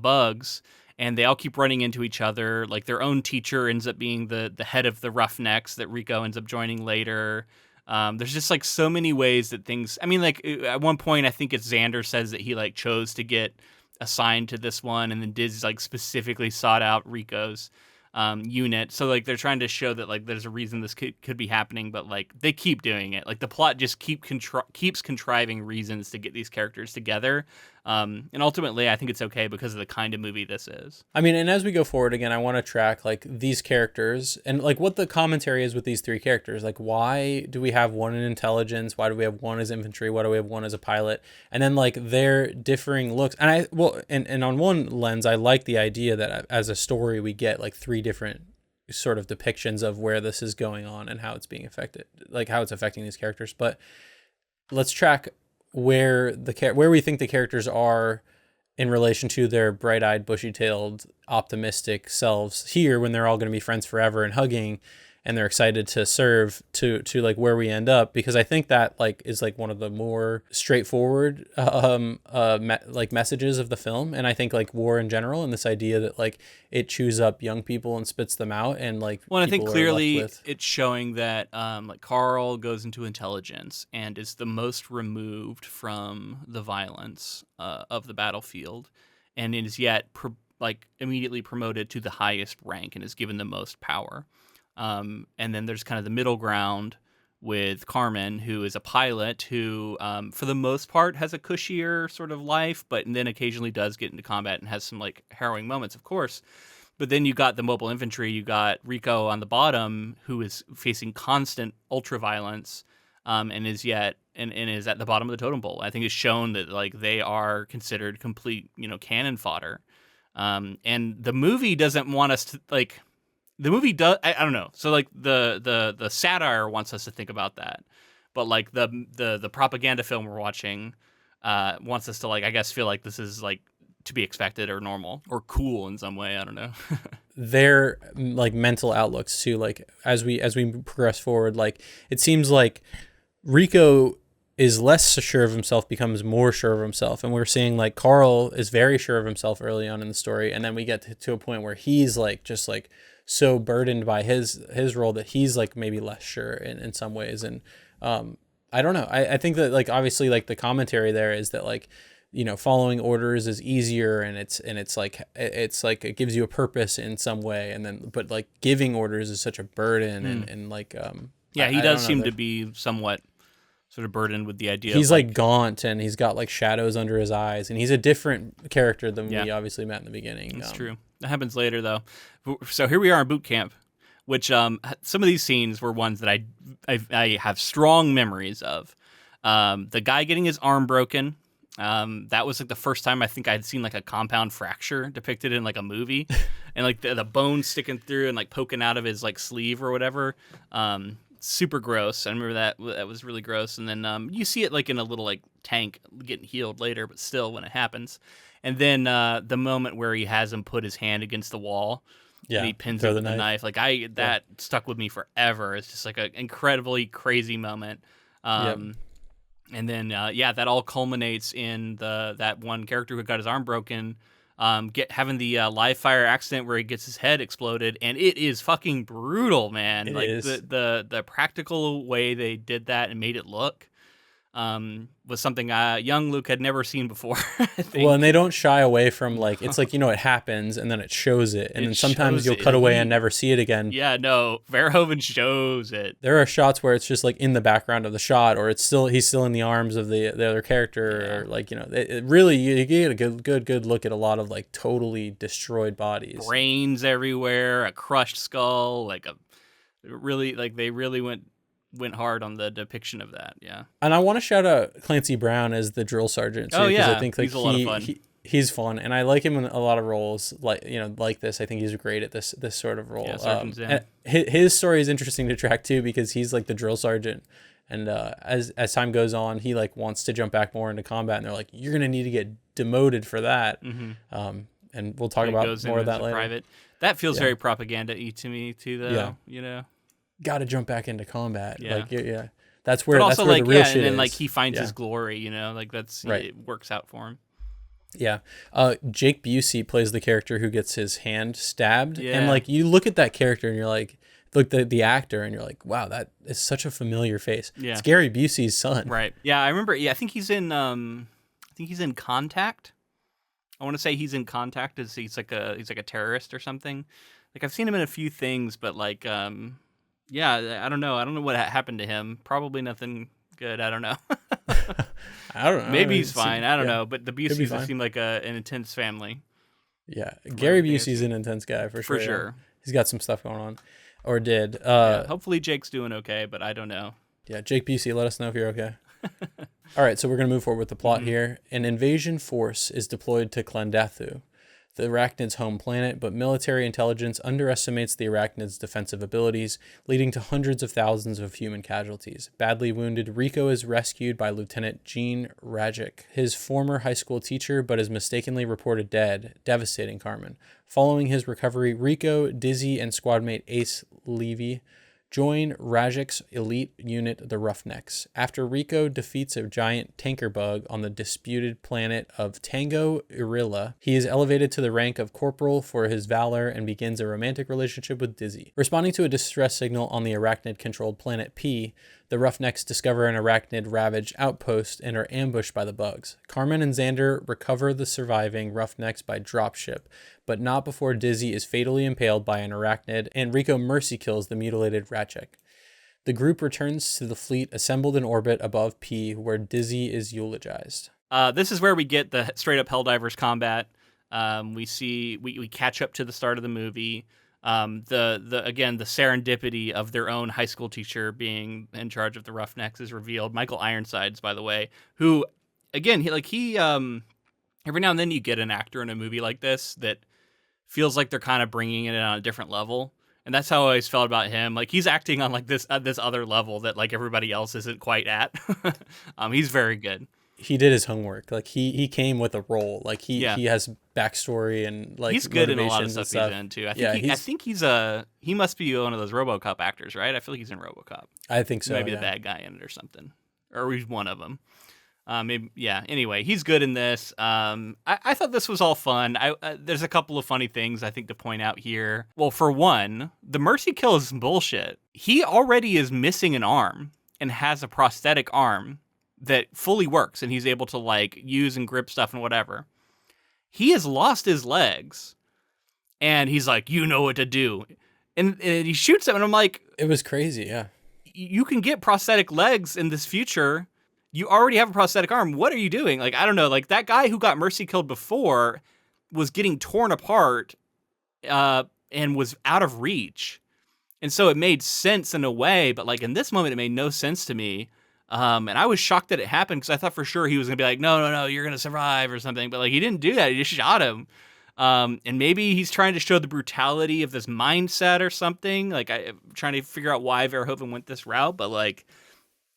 [SPEAKER 1] bugs, and they all keep running into each other. Like their own teacher ends up being the head of the Roughnecks that Rico ends up joining later. There's just like so many ways that things. I mean, like at one point, I think it's Xander says that he like chose to get assigned to this one, and then Diz like specifically sought out Rico's unit. So like they're trying to show that like there's a reason this could be happening, but like they keep doing it. Like the plot just keeps contriving reasons to get these characters together. And ultimately, I think it's okay because of the kind of movie this is.
[SPEAKER 2] I mean, and as we go forward again, I want to track like these characters and like what the commentary is with these three characters. Like, why do we have one in intelligence? Why do we have one as infantry? Why do we have one as a pilot? And then like their differing looks. And and on one lens, I like the idea that as a story, we get like three different sort of depictions of where this is going on and how it's being affected, like how it's affecting these characters. But let's track where we think the characters are in relation to their bright-eyed, bushy-tailed, optimistic selves here when they're all going to be friends forever and hugging and they're excited to serve to like where we end up, because I think that like is like one of the more straightforward like messages of the film. And I think like war in general and this idea that like it chews up young people and spits them out, and like
[SPEAKER 1] I think clearly it's showing that like Carl goes into intelligence and is the most removed from the violence of the battlefield, and is yet like immediately promoted to the highest rank and is given the most power. And then there's kind of the middle ground with Carmen, who is a pilot who, for the most part, has a cushier sort of life, but then occasionally does get into combat and has some like harrowing moments, of course. But then you got the mobile infantry, you got Rico on the bottom, who is facing constant ultra-violence, and is at the bottom of the totem pole. I think it's shown that like they are considered complete, you know, cannon fodder. And the movie doesn't want us to like. The movie does. I don't know. So like the satire wants us to think about that, but like the propaganda film we're watching wants us to like, I guess, feel like this is like to be expected or normal or cool in some way. I don't know.
[SPEAKER 2] Their like mental outlooks too. Like as we progress forward, like it seems like Rico is less sure of himself, becomes more sure of himself, and we're seeing like Carl is very sure of himself early on in the story, and then we get to a point where he's like just like so burdened by his role that he's like maybe less sure in some ways. And I don't know. I think that like obviously like the commentary there is that like, following orders is easier, and it's like it gives you a purpose in some way, and then but like giving orders is such a burden, and like
[SPEAKER 1] Yeah, he
[SPEAKER 2] I
[SPEAKER 1] does
[SPEAKER 2] don't know.
[SPEAKER 1] seem to be somewhat sort of burdened with the idea
[SPEAKER 2] He's
[SPEAKER 1] of
[SPEAKER 2] like gaunt, and he's got like shadows under his eyes, and he's a different character than
[SPEAKER 1] Yeah.
[SPEAKER 2] we obviously met in the beginning.
[SPEAKER 1] It's true. That happens later, though. So here we are in boot camp, which some of these scenes were ones that I have strong memories of. The guy getting his arm broken. That was like the first time I think I'd seen like a compound fracture depicted in like a movie, and like the bone sticking through and like poking out of his like sleeve or whatever. Super gross. I remember that was really gross. And then you see it like in a little like tank getting healed later, but still when it happens. And then the moment where he has him put his hand against the wall, and he pins it with the knife. Like that stuck with me forever. It's just like an incredibly crazy moment. And then that all culminates in that one character who got his arm broken, having the live fire accident where he gets his head exploded, and it is fucking brutal, man.
[SPEAKER 2] It
[SPEAKER 1] like
[SPEAKER 2] is.
[SPEAKER 1] the practical way they did that and made it look was something young Luke had never seen before. I think.
[SPEAKER 2] Well, and they don't shy away from like, it's like, it happens and then it shows it. And then sometimes you'll cut away and never see it again.
[SPEAKER 1] Yeah, no, Verhoeven shows it.
[SPEAKER 2] There are shots where it's just like in the background of the shot, or he's still in the arms of the other character, or like, it really, you get a good look at a lot of like totally destroyed bodies.
[SPEAKER 1] Brains everywhere, a crushed skull, like they really went hard on the depiction of that. Yeah.
[SPEAKER 2] And I want to shout out Clancy Brown as the drill sergeant too, because I think like
[SPEAKER 1] he's a lot of fun.
[SPEAKER 2] He's fun, and I like him in a lot of roles like this. I think he's great at this sort of role.
[SPEAKER 1] Yeah,
[SPEAKER 2] his story is interesting to track too, because he's like the drill sergeant, and as time goes on, he like wants to jump back more into combat, and they're like, you're gonna need to get demoted for that. And we'll talk about more of that later.
[SPEAKER 1] Private. That feels very propaganda-y to me too, though.
[SPEAKER 2] Got to jump back into combat.
[SPEAKER 1] Yeah.
[SPEAKER 2] That's where
[SPEAKER 1] also,
[SPEAKER 2] the real shit
[SPEAKER 1] and then
[SPEAKER 2] is.
[SPEAKER 1] like he finds his glory. Like that's
[SPEAKER 2] right.
[SPEAKER 1] It works out for him.
[SPEAKER 2] Yeah. Jake Busey plays the character who gets his hand stabbed, and like you look at that character and you're like, look the actor, and you're like, wow, that is such a familiar face.
[SPEAKER 1] Yeah.
[SPEAKER 2] It's Gary Busey's son.
[SPEAKER 1] Right. Yeah, I remember. Yeah, I think he's in Contact. I want to say he's in Contact. He's like a terrorist or something. Like I've seen him in a few things, but like yeah, I don't know. I don't know what happened to him. Probably nothing good. I don't know.
[SPEAKER 2] I don't know.
[SPEAKER 1] Maybe he's fine. I don't know. But the Buseys seem like an intense family.
[SPEAKER 2] Yeah, Gary Busey's an intense guy for sure.
[SPEAKER 1] For sure.
[SPEAKER 2] Yeah. He's got some stuff going on, or did.
[SPEAKER 1] Hopefully Jake's doing okay, but I don't know.
[SPEAKER 2] Yeah, Jake Busey, let us know if you're okay. All right, so we're going to move forward with the plot here. An invasion force is deployed to Clandathu, the arachnids' home planet, but military intelligence underestimates the arachnids' defensive abilities, leading to hundreds of thousands of human casualties. Badly wounded, Rico is rescued by Lieutenant Gene Rajic, his former high school teacher, but is mistakenly reported dead, devastating Carmen. Following his recovery, Rico, Dizzy, and squadmate Ace Levy join Rajic's elite unit, the Roughnecks. After Rico defeats a giant tanker bug on the disputed planet of Tango Irilla, he is elevated to the rank of corporal for his valor and begins a romantic relationship with Dizzy. Responding to a distress signal on the arachnid-controlled planet P, the Roughnecks discover an arachnid-ravaged outpost and are ambushed by the bugs. Carmen and Xander recover the surviving Roughnecks by dropship, but not before Dizzy is fatally impaled by an arachnid, and Rico mercy kills the mutilated Ratchek. The group returns to the fleet assembled in orbit above P, where Dizzy is eulogized.
[SPEAKER 1] This is where we get the straight-up Helldivers combat. We catch up to the start of the movie. The serendipity of their own high school teacher being in charge of the Roughnecks is revealed. Michael Ironsides, by the way, who, again, he every now and then you get an actor in a movie like this that feels like they're kind of bringing it on a different level. And that's how I always felt about him. Like he's acting on like this other level that like everybody else isn't quite at. He's very good.
[SPEAKER 2] He did his homework. Like he came with a role. Like he has backstory and like
[SPEAKER 1] he's good in a lot of stuff he's in too. I think he must be one of those RoboCop actors, right? I feel like he's in RoboCop.
[SPEAKER 2] I think so.
[SPEAKER 1] Maybe the bad guy in it or something, or he's one of them. Maybe yeah. Anyway, he's good in this. I thought this was all fun. There's a couple of funny things I think to point out here. Well, for one, the mercy kill is bullshit. He already is missing an arm. and has a prosthetic arm that fully works, and he's able to like use and grip stuff and whatever. He has lost his legs, and he's like, you know what to do. And he shoots him, and I'm like...
[SPEAKER 2] It was crazy, yeah.
[SPEAKER 1] You can get prosthetic legs in this future. You already have a prosthetic arm. What are you doing? Like, I don't know. Like, that guy who got mercy killed before was getting torn apart and was out of reach. And so it made sense in a way, but like in this moment, it made no sense to me. And I was shocked that it happened because I thought for sure he was going to be like, no, you're going to survive or something. But like, he didn't do that. He just shot him. And maybe he's trying to show the brutality of this mindset or something. Like, I'm trying to figure out why Verhoeven went this route, but like,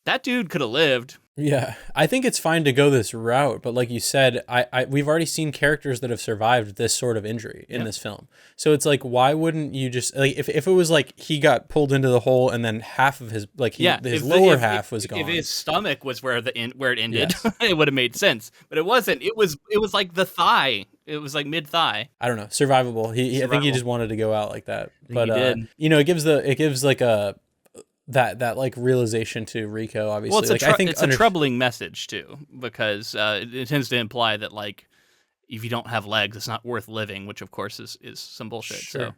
[SPEAKER 1] that dude could have lived.
[SPEAKER 2] Yeah, I think it's fine to go this route, but like you said, we've already seen characters that have survived this sort of injury in this film. So it's like, why wouldn't you just like if it was like he got pulled into the hole and then half of his his lower half was gone.
[SPEAKER 1] If his stomach was where it ended, yes. It would have made sense. But it wasn't. It was like the thigh. It was like mid thigh.
[SPEAKER 2] I don't know, survivable. I think he just wanted to go out like that. But
[SPEAKER 1] he did.
[SPEAKER 2] it gives like a. That like realization to Rico, obviously.
[SPEAKER 1] Well, it's a troubling message too, because it tends to imply that like if you don't have legs, it's not worth living, which of course is some bullshit.
[SPEAKER 2] Sure.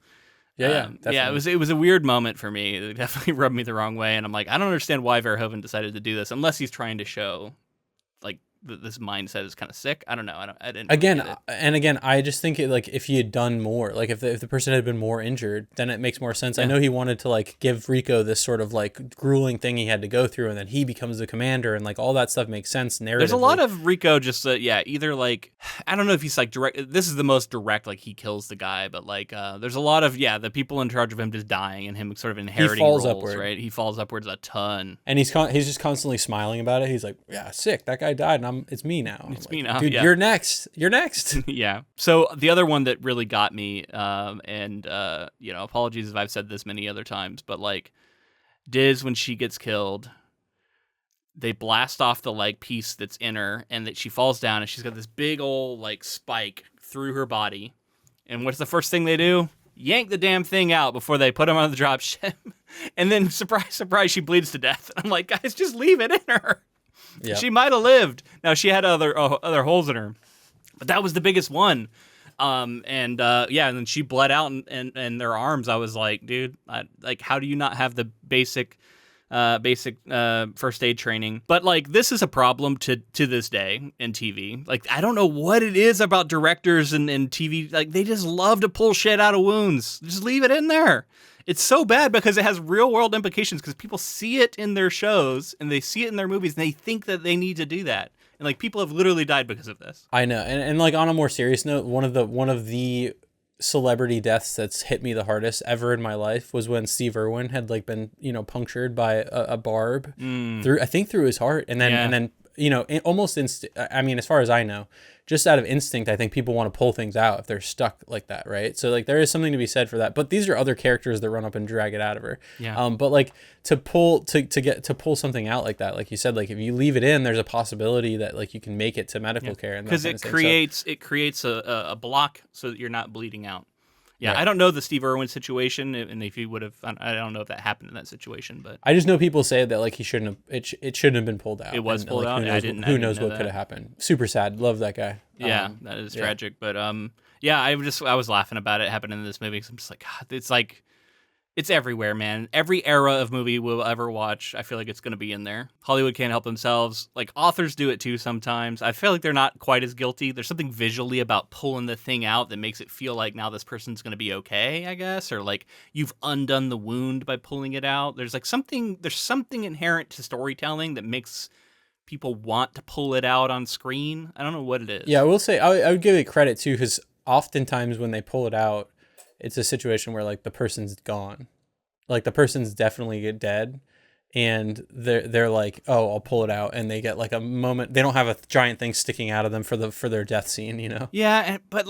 [SPEAKER 1] So
[SPEAKER 2] yeah,
[SPEAKER 1] it was a weird moment for me. It definitely rubbed me the wrong way, and I'm like, I don't understand why Verhoeven decided to do this, unless he's trying to show like this mindset is kind of sick. I don't know. I didn't.
[SPEAKER 2] Again, I just think like if he had done more, like if the person had been more injured, then it makes more sense. Yeah. I know he wanted to like give Rico this sort of like grueling thing he had to go through, and then he becomes the commander, and like all that stuff makes sense narratively.
[SPEAKER 1] There's a lot of Rico just either like I don't know if he's like direct. This is the most direct, like he kills the guy, but like there's a lot of the people in charge of him just dying and him sort of inheriting roles, upward. Right? He falls upwards a ton,
[SPEAKER 2] and he's just constantly smiling about it. He's like, yeah, sick. That guy died, and it's me now.
[SPEAKER 1] It's me now.
[SPEAKER 2] Dude, you're next. You're next.
[SPEAKER 1] Yeah. So the other one that really got me, apologies if I've said this many other times, but like Diz, when she gets killed, they blast off the like piece that's in her, and that she falls down, and she's got this big old like spike through her body. And what's the first thing they do? Yank the damn thing out before they put him on the dropship. And then surprise, surprise, she bleeds to death. I'm like, guys, just leave it in her. Yep. She might have lived. Now she had other holes in her, but that was the biggest one. And then she bled out and their arms. I was like, dude, how do you not have the basic first aid training? But like, this is a problem to this day in TV. Like, I don't know what it is about directors and TV. Like, they just love to pull shit out of wounds. Just leave it in there. It's so bad because it has real world implications, because people see it in their shows and they see it in their movies and they think that they need to do that. And like, people have literally died because of this.
[SPEAKER 2] I know. And like, on a more serious note, one of the celebrity deaths that's hit me the hardest ever in my life was when Steve Irwin had like been, punctured by a barb through his heart. And then, almost as far as I know, just out of instinct, I think people want to pull things out if they're stuck like that, right? So like, there is something to be said for that. But these are other characters that run up and drag it out of her.
[SPEAKER 1] Yeah.
[SPEAKER 2] But like to pull something out like that, like you said, like if you leave it in, there's a possibility that like you can make it to medical care, and
[SPEAKER 1] because it creates a block so that you're not bleeding out. Yeah,
[SPEAKER 2] right.
[SPEAKER 1] I don't know the Steve Irwin situation, and if he would have, I don't know if that happened in that situation, but
[SPEAKER 2] I just know people say that like he shouldn't have, it shouldn't have been pulled out.
[SPEAKER 1] It was pulled out.
[SPEAKER 2] Who knows what could have happened? Super sad. Love that guy.
[SPEAKER 1] Yeah, that is tragic. But I was laughing about it happening in this movie, because I'm just like, God, it's like, it's everywhere, man. Every era of movie we'll ever watch, I feel like it's going to be in there. Hollywood can't help themselves. Like, authors do it too sometimes. I feel like they're not quite as guilty. There's something visually about pulling the thing out that makes it feel like now this person's going to be okay, I guess. Or like, you've undone the wound by pulling it out. There's something inherent to storytelling that makes people want to pull it out on screen. I don't know what it is.
[SPEAKER 2] Yeah, I will say, I would give it credit too, because oftentimes when they pull it out, it's a situation where like the person's gone, like the person's definitely dead, and they're like, oh, I'll pull it out, and they get like a moment. They don't have a giant thing sticking out of them for their death scene,
[SPEAKER 1] Yeah, but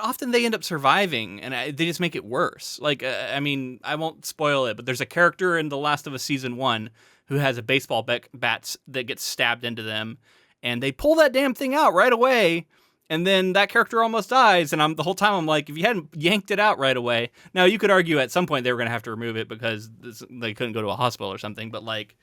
[SPEAKER 1] often they end up surviving, and they just make it worse. Like, I won't spoil it, but there's a character in The Last of Us season 1 who has a baseball bat that gets stabbed into them, and they pull that damn thing out right away. And then that character almost dies, and the whole time I'm like, if you hadn't yanked it out right away, now you could argue at some point they were going to have to remove it because they couldn't go to a hospital or something. But like,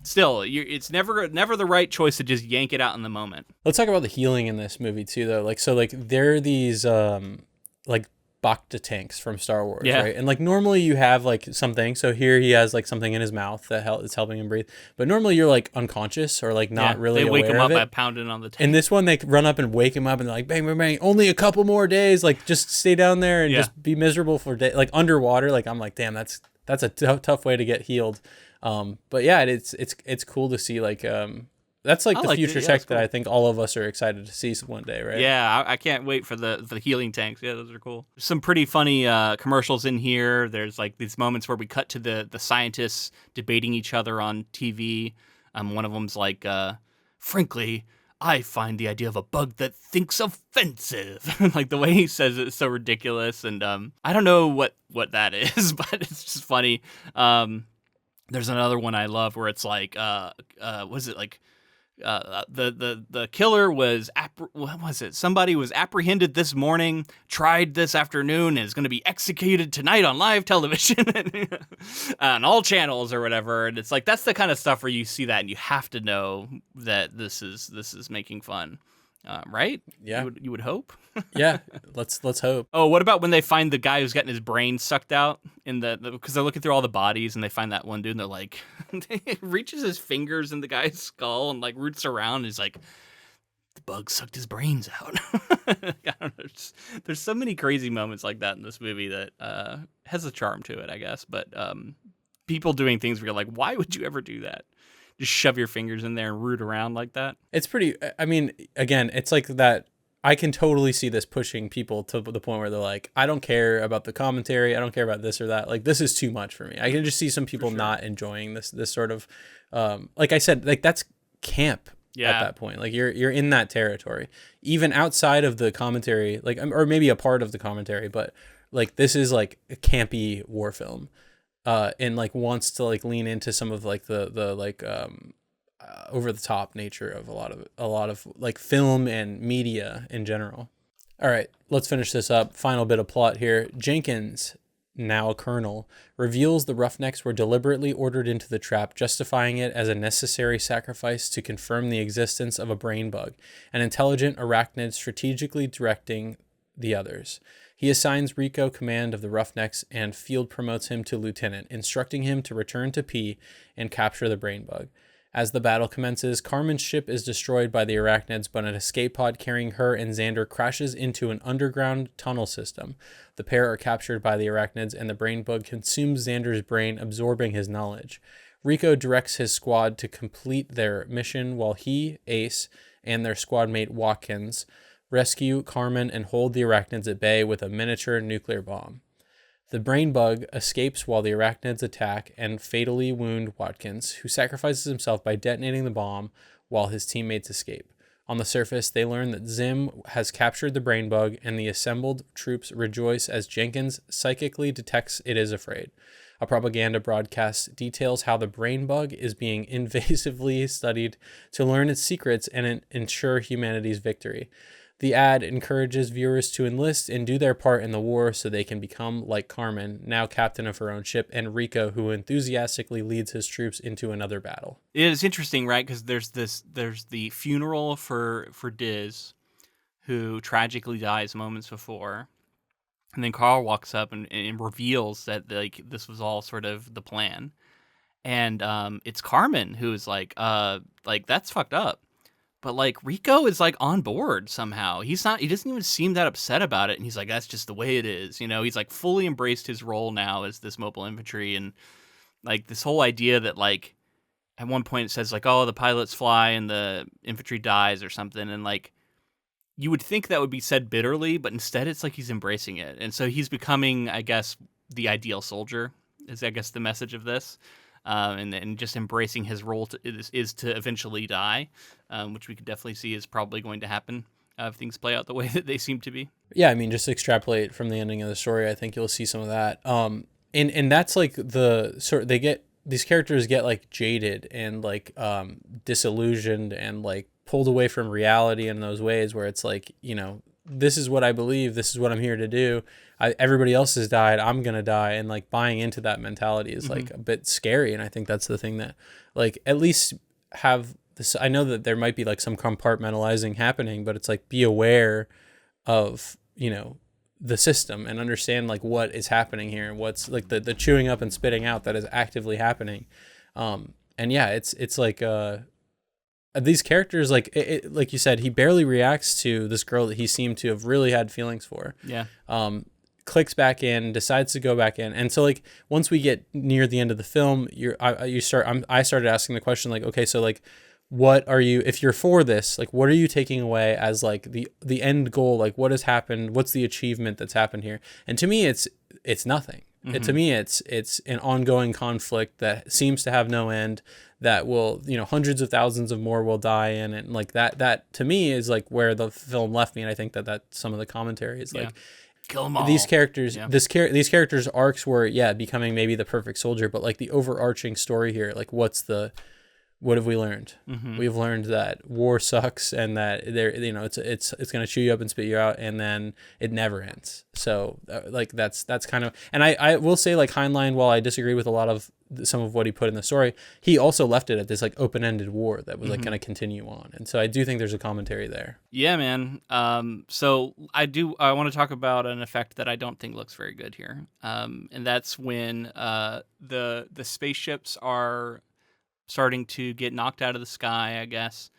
[SPEAKER 1] Still, it's never the right choice to just yank it out in the moment.
[SPEAKER 2] Let's talk about the healing in this movie too, though. Like, so like there are these like Bacta tanks from Star Wars,
[SPEAKER 1] Yeah.
[SPEAKER 2] right? And like normally you have like something. So here he has like something in his mouth that is helping him breathe. But normally you're like unconscious or like not really
[SPEAKER 1] They wake
[SPEAKER 2] aware
[SPEAKER 1] him up
[SPEAKER 2] of it.
[SPEAKER 1] by pounding on the tank.
[SPEAKER 2] In this one, they run up and wake him up, and they're like, "Bang, bang, bang! Only a couple more days. Like, just stay down there and just be miserable for days, like underwater." Like, I'm like, "Damn, that's a tough way to get healed." But yeah, it's cool to see like that's like the future tech that I think all of us are excited to see one day, right?
[SPEAKER 1] Yeah, I can't wait for the healing tanks. Yeah, those are cool. There's some pretty funny commercials in here. There's like these moments where we cut to the scientists debating each other on TV. One of them's like, frankly, I find the idea of a bug that thinks offensive. Like the way he says it is so ridiculous, and I don't know what that is, but it's just funny. There's another one I love where it's like, was it like? The killer was what was it? Somebody was apprehended this morning, tried this afternoon, and is going to be executed tonight on live television on all channels or whatever. And it's like that's the kind of stuff where you see that and you have to know that this is making fun, right?
[SPEAKER 2] Yeah,
[SPEAKER 1] you would hope.
[SPEAKER 2] Yeah, let's hope.
[SPEAKER 1] Oh, what about when they find the guy who's getting his brain sucked out in because they're looking through all the bodies and they find that one dude and they're like, he reaches his fingers in the guy's skull and like roots around and he's like, the bug sucked his brains out. I don't know, there's so many crazy moments like that in this movie that has a charm to it, I guess. But people doing things where you're like, why would you ever do that? Just shove your fingers in there and root around like that.
[SPEAKER 2] It's pretty. I mean, again, it's like that. I can totally see this pushing people to the point where they're like, I don't care about the commentary. I don't care about this or that. Like, this is too much for me. I can just see some people not enjoying this sort of, like I said, like that's camp at that point. Like you're in that territory, even outside of the commentary, like, or maybe a part of the commentary, but like, this is like a campy war film, and like wants to like lean into some of like the like, over the top nature of a lot of like film and media in general. All right, let's finish this up. Final bit of plot here. Jenkins, now a colonel, reveals the Roughnecks were deliberately ordered into the trap, justifying it as a necessary sacrifice to confirm the existence of a brain bug, an intelligent arachnid strategically directing the others. He assigns Rico command of the Roughnecks and field promotes him to lieutenant, instructing him to return to P and capture the brain bug. As the battle commences, Carmen's ship is destroyed by the arachnids, but an escape pod carrying her and Xander crashes into an underground tunnel system. The pair are captured by the arachnids, and the brain bug consumes Xander's brain, absorbing his knowledge. Rico directs his squad to complete their mission while he, Ace, and their squad mate Watkins rescue Carmen and hold the arachnids at bay with a miniature nuclear bomb. The brain bug escapes while the arachnids attack and fatally wound Watkins, who sacrifices himself by detonating the bomb while his teammates escape. On the surface, they learn that Zim has captured the brain bug, and the assembled troops rejoice as Jenkins psychically detects it is afraid. A propaganda broadcast details how the brain bug is being invasively studied to learn its secrets and ensure humanity's victory. The ad encourages viewers to enlist and do their part in the war so they can become like Carmen, now captain of her own ship, and Rico, who enthusiastically leads his troops into another battle.
[SPEAKER 1] It is interesting, right? Because there's the funeral for Diz, who tragically dies moments before, and then Carl walks up and reveals that like this was all sort of the plan, and it's Carmen who is like that's fucked up. But like Rico is like on board somehow. He doesn't even seem that upset about it. And he's like, that's just the way it is. You know, he's like fully embraced his role now as this mobile infantry. And like this whole idea that like at one point it says like, oh, the pilots fly and the infantry dies or something. And like you would think that would be said bitterly, but instead it's like he's embracing it. And so he's becoming, I guess, the ideal soldier is, I guess, the message of this. And just embracing his role is to eventually die, which we could definitely see is probably going to happen if things play out the way that they seem to be.
[SPEAKER 2] Yeah, I mean, just extrapolate from the ending of the story. I think you'll see some of that. And that's like the sort these characters get like jaded and like disillusioned and like pulled away from reality in those ways where it's like, you know, this is what I believe, this is what I'm here to do, everybody else has died, I'm gonna die, and like buying into that mentality is like a bit scary. And I think that's the thing that like at least have this. I know that there might be like some compartmentalizing happening, but it's like be aware of, you know, the system and understand like what is happening here and what's like the chewing up and spitting out that is actively happening. And yeah, it's like these characters, like like you said, he barely reacts to this girl that he seemed to have really had feelings for.
[SPEAKER 1] Yeah.
[SPEAKER 2] Clicks back in, decides to go back in, and so like once we get near the end of the film, I started asking the question like, okay, so like, what are you, if you're for this, like, what are you taking away as like the end goal? Like, what has happened? What's the achievement that's happened here? And to me, it's nothing. To me, it's an ongoing conflict that seems to have no end, that will, you know, hundreds of thousands of more will die in it. And like that to me is like where the film left me. And I think that some of the commentary is like,
[SPEAKER 1] kill them all.
[SPEAKER 2] These characters, these characters' arcs were, becoming maybe the perfect soldier, but like the overarching story here, like what have we learned? We've learned that war sucks, and that you know, it's going to chew you up and spit you out, and then it never ends. So like that's kind of, and I will say like Heinlein, while I disagree with a lot of some of what he put in the story, he also left it at this like open-ended war that was like going to continue on. And so I do think there's a commentary there.
[SPEAKER 1] Yeah, man. So I want to talk about an effect that I don't think looks very good here. And that's when the spaceships are starting to get knocked out of the sky, I guess.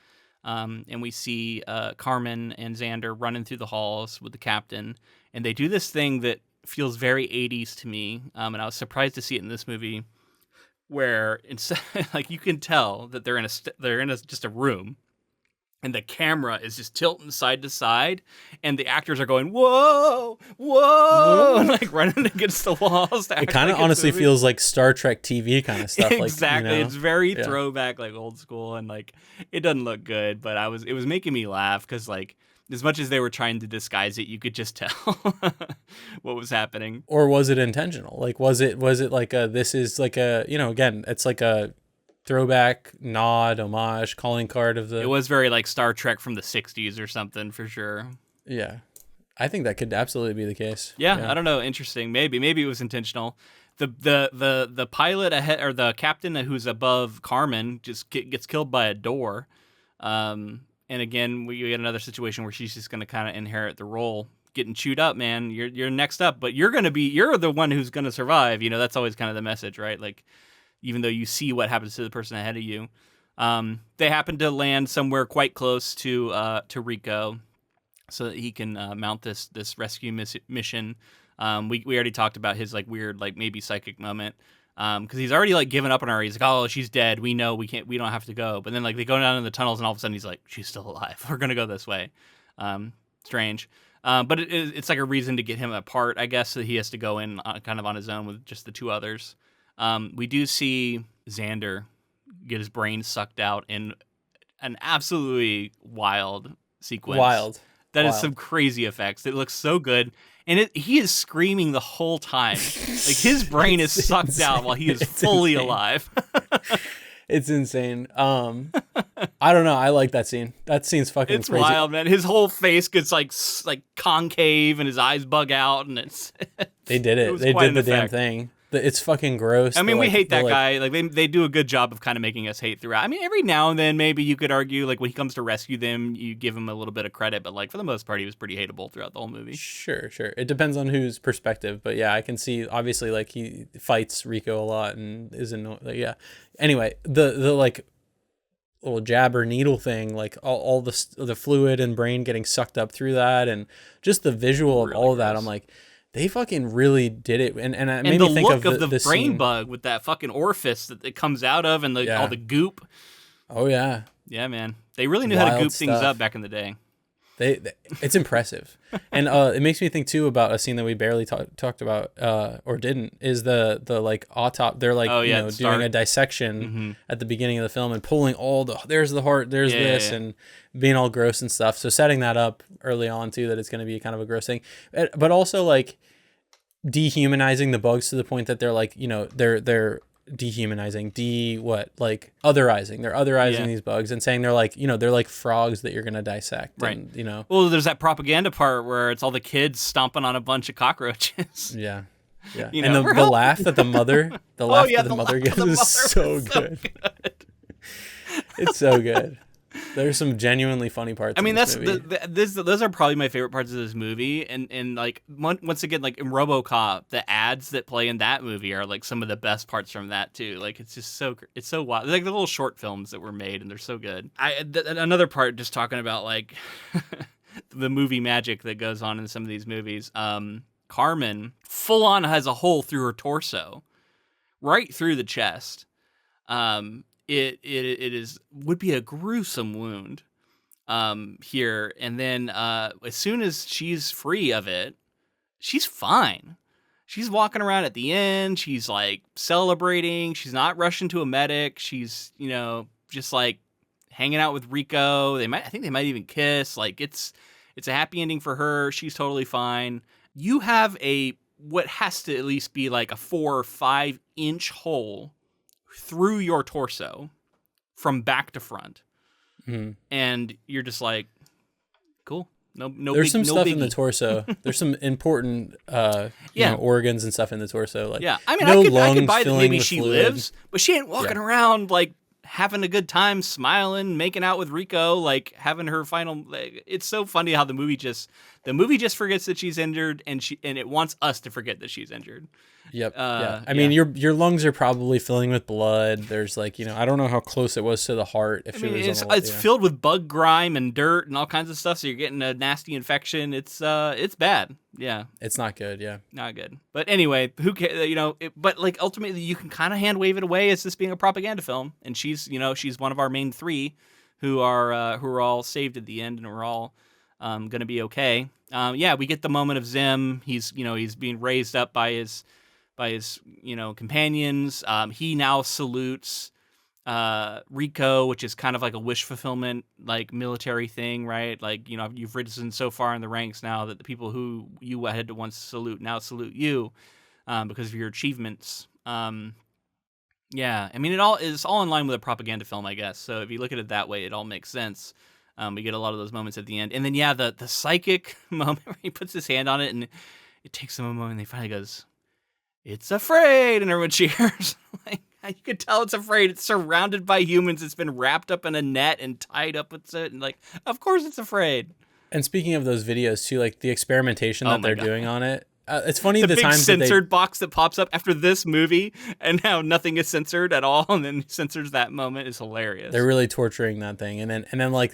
[SPEAKER 1] And we see Carmen and Xander running through the halls with the captain, and they do this thing that feels very 80s to me. And I was surprised to see it in this movie, where instead, like, you can tell that they're in just a room, and the camera is just tilting side to side, and the actors are going, whoa, whoa, and like running against the walls.
[SPEAKER 2] It kind of honestly feels like Star Trek TV kind of stuff.
[SPEAKER 1] Exactly.
[SPEAKER 2] Like, you know?
[SPEAKER 1] It's very throwback, like old school, and like it doesn't look good, but it was making me laugh because like as much as they were trying to disguise it, you could just tell what was happening.
[SPEAKER 2] Or was it intentional? Like, was it like this is like a, you know, again, it's like a throwback, nod, homage, calling card of the...
[SPEAKER 1] It was very like Star Trek from the 60s or something, for sure.
[SPEAKER 2] Yeah. I think that could absolutely be the case.
[SPEAKER 1] Yeah. I don't know. Interesting. Maybe it was intentional. The pilot ahead, or the captain who's above Carmen, just gets killed by a door. And again, we get another situation where she's just going to kind of inherit the role, getting chewed up, man. You're next up, but you're the one who's going to survive. You know, that's always kind of the message, right? Like, even though you see what happens to the person ahead of you. They happen to land somewhere quite close to Rico, so that he can mount this rescue mission. We already talked about his like weird, like maybe psychic moment, because he's already like given up on her. He's like, oh, she's dead. We know we don't have to go. But then like they go down in the tunnels, and all of a sudden he's like, she's still alive. We're gonna go this way. Strange. But it's like a reason to get him apart, I guess, so that he has to go in kind of on his own with just the two others. We do see Xander get his brain sucked out in an absolutely wild sequence. That is some crazy effects. It looks so good. And he is screaming the whole time. Like, his brain is sucked out while he is fully alive.
[SPEAKER 2] It's insane. I don't know. I like that scene. That scene's fucking
[SPEAKER 1] it's
[SPEAKER 2] crazy.
[SPEAKER 1] It's wild, man. His whole face gets like concave, and his eyes bug out, and it's...
[SPEAKER 2] They did it. They did the damn thing. It's fucking gross.
[SPEAKER 1] I mean, we hate that guy. Like, they do a good job of kind of making us hate throughout. I mean, every now and then, maybe you could argue, like, when he comes to rescue them, you give him a little bit of credit. But, like, for the most part, he was pretty hateable throughout the whole movie.
[SPEAKER 2] Sure. It depends on whose perspective. But, yeah, I can see, obviously, like, he fights Rico a lot and is annoying. Like, yeah. Anyway, the like, little jab or needle thing, like, all the fluid and brain getting sucked up through that, and just the visual of all of that, I'm like... They fucking really did it, and it made me think of
[SPEAKER 1] the brain
[SPEAKER 2] scene.
[SPEAKER 1] Bug with that fucking orifice that it comes out of, and all the goop.
[SPEAKER 2] Oh yeah,
[SPEAKER 1] yeah, man. They really knew how to goop things up back in the day.
[SPEAKER 2] It's impressive, and it makes me think too about a scene that we barely talked about, or didn't, is the like autopsy. They're like doing a dissection at the beginning of the film and pulling there's the heart, there's this, and being all gross and stuff. So setting that up early on too, that it's going to be kind of a gross thing, but also like dehumanizing the bugs to the point that they're like, you know, they're dehumanizing, like otherizing. They're otherizing these bugs and saying they're like, they're like frogs that you're gonna dissect.
[SPEAKER 1] Right.
[SPEAKER 2] And,
[SPEAKER 1] Well, there's that propaganda part where it's all the kids stomping on a bunch of cockroaches.
[SPEAKER 2] Yeah. Yeah.
[SPEAKER 1] You
[SPEAKER 2] And
[SPEAKER 1] know,
[SPEAKER 2] the laugh that the mother gives is so good.
[SPEAKER 1] Good.
[SPEAKER 2] It's so good. There's some genuinely funny parts.
[SPEAKER 1] I mean,
[SPEAKER 2] in this movie.
[SPEAKER 1] those are probably my favorite parts of this movie, and like once again, like in RoboCop, the ads that play in that movie are like some of the best parts from that too. Like it's so wild. Like the little short films that were made, and they're so good. Another part, just talking about like the movie magic that goes on in some of these movies. Carmen full on has a hole through her torso, right through the chest. It would be a gruesome wound here, and then as soon as she's free of it, she's fine. She's walking around at the end. She's like celebrating. She's not rushing to a medic. She's just like hanging out with Rico. I think they might even kiss. Like it's a happy ending for her. She's totally fine. You have what has to at least be like a 4 or 5 inch hole through your torso from back to front. Mm-hmm. And you're just like, cool. No,
[SPEAKER 2] there's some stuff
[SPEAKER 1] biggie.
[SPEAKER 2] In the torso. There's some important organs and stuff in the torso. Like,
[SPEAKER 1] I mean,
[SPEAKER 2] no
[SPEAKER 1] I could buy that maybe she
[SPEAKER 2] fluid.
[SPEAKER 1] lives, but she ain't walking around like having a good time, smiling, making out with Rico, like having her final. Like, it's so funny how the movie just forgets that she's injured, and it wants us to forget that she's injured.
[SPEAKER 2] Yep. I mean, your lungs are probably filling with blood. There's like, I don't know how close it was to the heart.
[SPEAKER 1] It's filled with bug grime and dirt and all kinds of stuff. So you're getting a nasty infection. It's bad. Yeah.
[SPEAKER 2] It's not good. Yeah.
[SPEAKER 1] Not good. But anyway, who cares? But like ultimately, you can kind of hand wave it away as this being a propaganda film, and she's one of our main 3 who are all saved at the end, and we're all going to be okay. We get the moment of Zim. He's being raised up by his companions. He now salutes Rico, which is kind of like a wish fulfillment, like military thing, right? Like, you've risen so far in the ranks now that the people who you had to once salute now salute you because of your achievements. I mean, it's all in line with a propaganda film, I guess. So if you look at it that way, it all makes sense. We get a lot of those moments at the end. And then, the psychic moment where he puts his hand on it and it takes him a moment and he finally goes, "It's afraid," and everyone cheers. Like, you could tell it's afraid. It's surrounded by humans. It's been wrapped up in a net and tied up with it. And like, of course it's afraid.
[SPEAKER 2] And speaking of those videos too, like the experimentation that they're doing on it, it's funny
[SPEAKER 1] the
[SPEAKER 2] the
[SPEAKER 1] big
[SPEAKER 2] times
[SPEAKER 1] censored box that pops up after this movie and how nothing is censored at all, and then censors that moment is hilarious.
[SPEAKER 2] They're really torturing that thing, and then like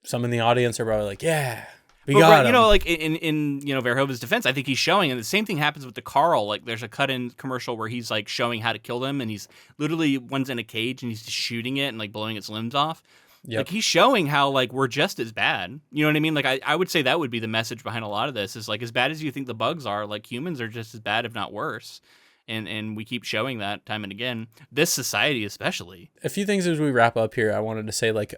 [SPEAKER 2] some in the audience are probably like, yeah. We got him.
[SPEAKER 1] Like in Verhoeven's defense, I think he's showing, and the same thing happens with the Carl. Like there's a cut-in commercial where he's like showing how to kill them, and he's literally one's in a cage and he's just shooting it and like blowing its limbs off. Yep. Like he's showing how like we're just as bad. You know what I mean? Like I would say that would be the message behind a lot of this is like as bad as you think the bugs are, like humans are just as bad, if not worse. And we keep showing that time and again. This society especially.
[SPEAKER 2] A few things as we wrap up here, I wanted to say, like,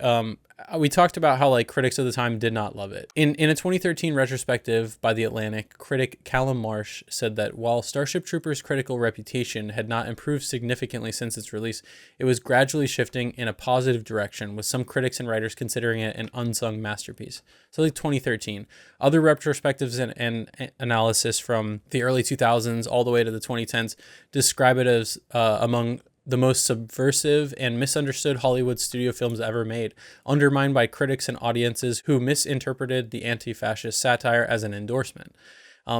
[SPEAKER 2] we talked about how like critics of the time did not love it. In a 2013 retrospective by The Atlantic, critic Callum Marsh said that while Starship Troopers' critical reputation had not improved significantly since its release, it was gradually shifting in a positive direction, with some critics and writers considering it an unsung masterpiece. So like 2013. Other retrospectives and analysis from the early 2000s all the way to the 2010s describe it as among the most subversive and misunderstood Hollywood studio films ever made, undermined by critics and audiences who misinterpreted the anti-fascist satire as an endorsement.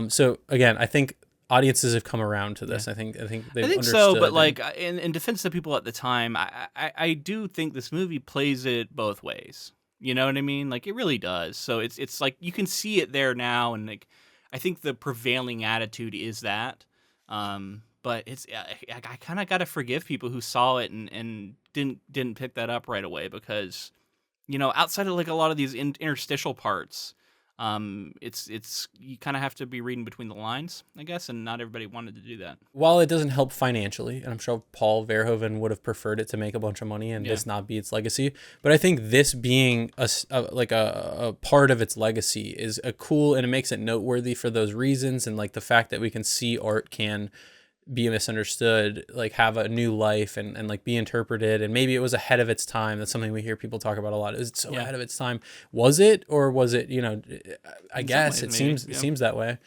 [SPEAKER 2] So again, I think audiences have come around to this. Yeah. I think they've understood.
[SPEAKER 1] So, but like in defense of people at the time, I do think this movie plays it both ways. You know what I mean? Like it really does. So it's like you can see it there now, and like I think the prevailing attitude is that. But it's I kind of got to forgive people who saw it and didn't pick that up right away because, outside of like a lot of these interstitial parts, it's you kind of have to be reading between the lines, I guess, and not everybody wanted to do that.
[SPEAKER 2] While it doesn't help financially, and I'm sure Paul Verhoeven would have preferred it to make a bunch of money and this not be its legacy, but I think this being a part of its legacy is a cool, and it makes it noteworthy for those reasons, and like the fact that we can see art can be misunderstood, like have a new life and like be interpreted, and maybe it was ahead of its time. That's something we hear people talk about a lot. Is it so ahead of its time? Was it, or was it, I guess it seems that way.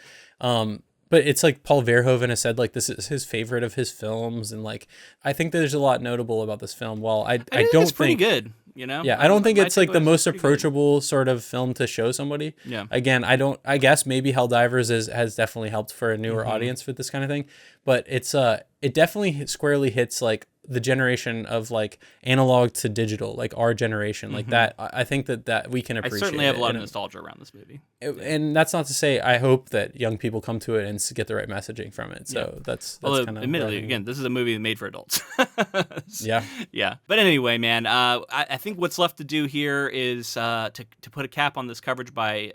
[SPEAKER 2] But it's like Paul Verhoeven has said like this is his favorite of his films, and like I think there's a lot notable about this film. Well, I don't
[SPEAKER 1] it's pretty good.
[SPEAKER 2] Yeah, I don't think it's like the most approachable sort of film to show somebody.
[SPEAKER 1] Yeah.
[SPEAKER 2] Again, I guess maybe Helldivers has definitely helped for a newer audience with this kind of thing, but it definitely squarely hits like the generation of like analog to digital, like our generation, like that. I think that we can appreciate.
[SPEAKER 1] I certainly have a lot of nostalgia around this movie,
[SPEAKER 2] and that's not to say I hope that young people come to it and get the right messaging from it. So that's kind of,
[SPEAKER 1] admittedly, again, this is a movie made for adults.
[SPEAKER 2] Yeah.
[SPEAKER 1] But anyway, man, I think what's left to do here is to put a cap on this coverage by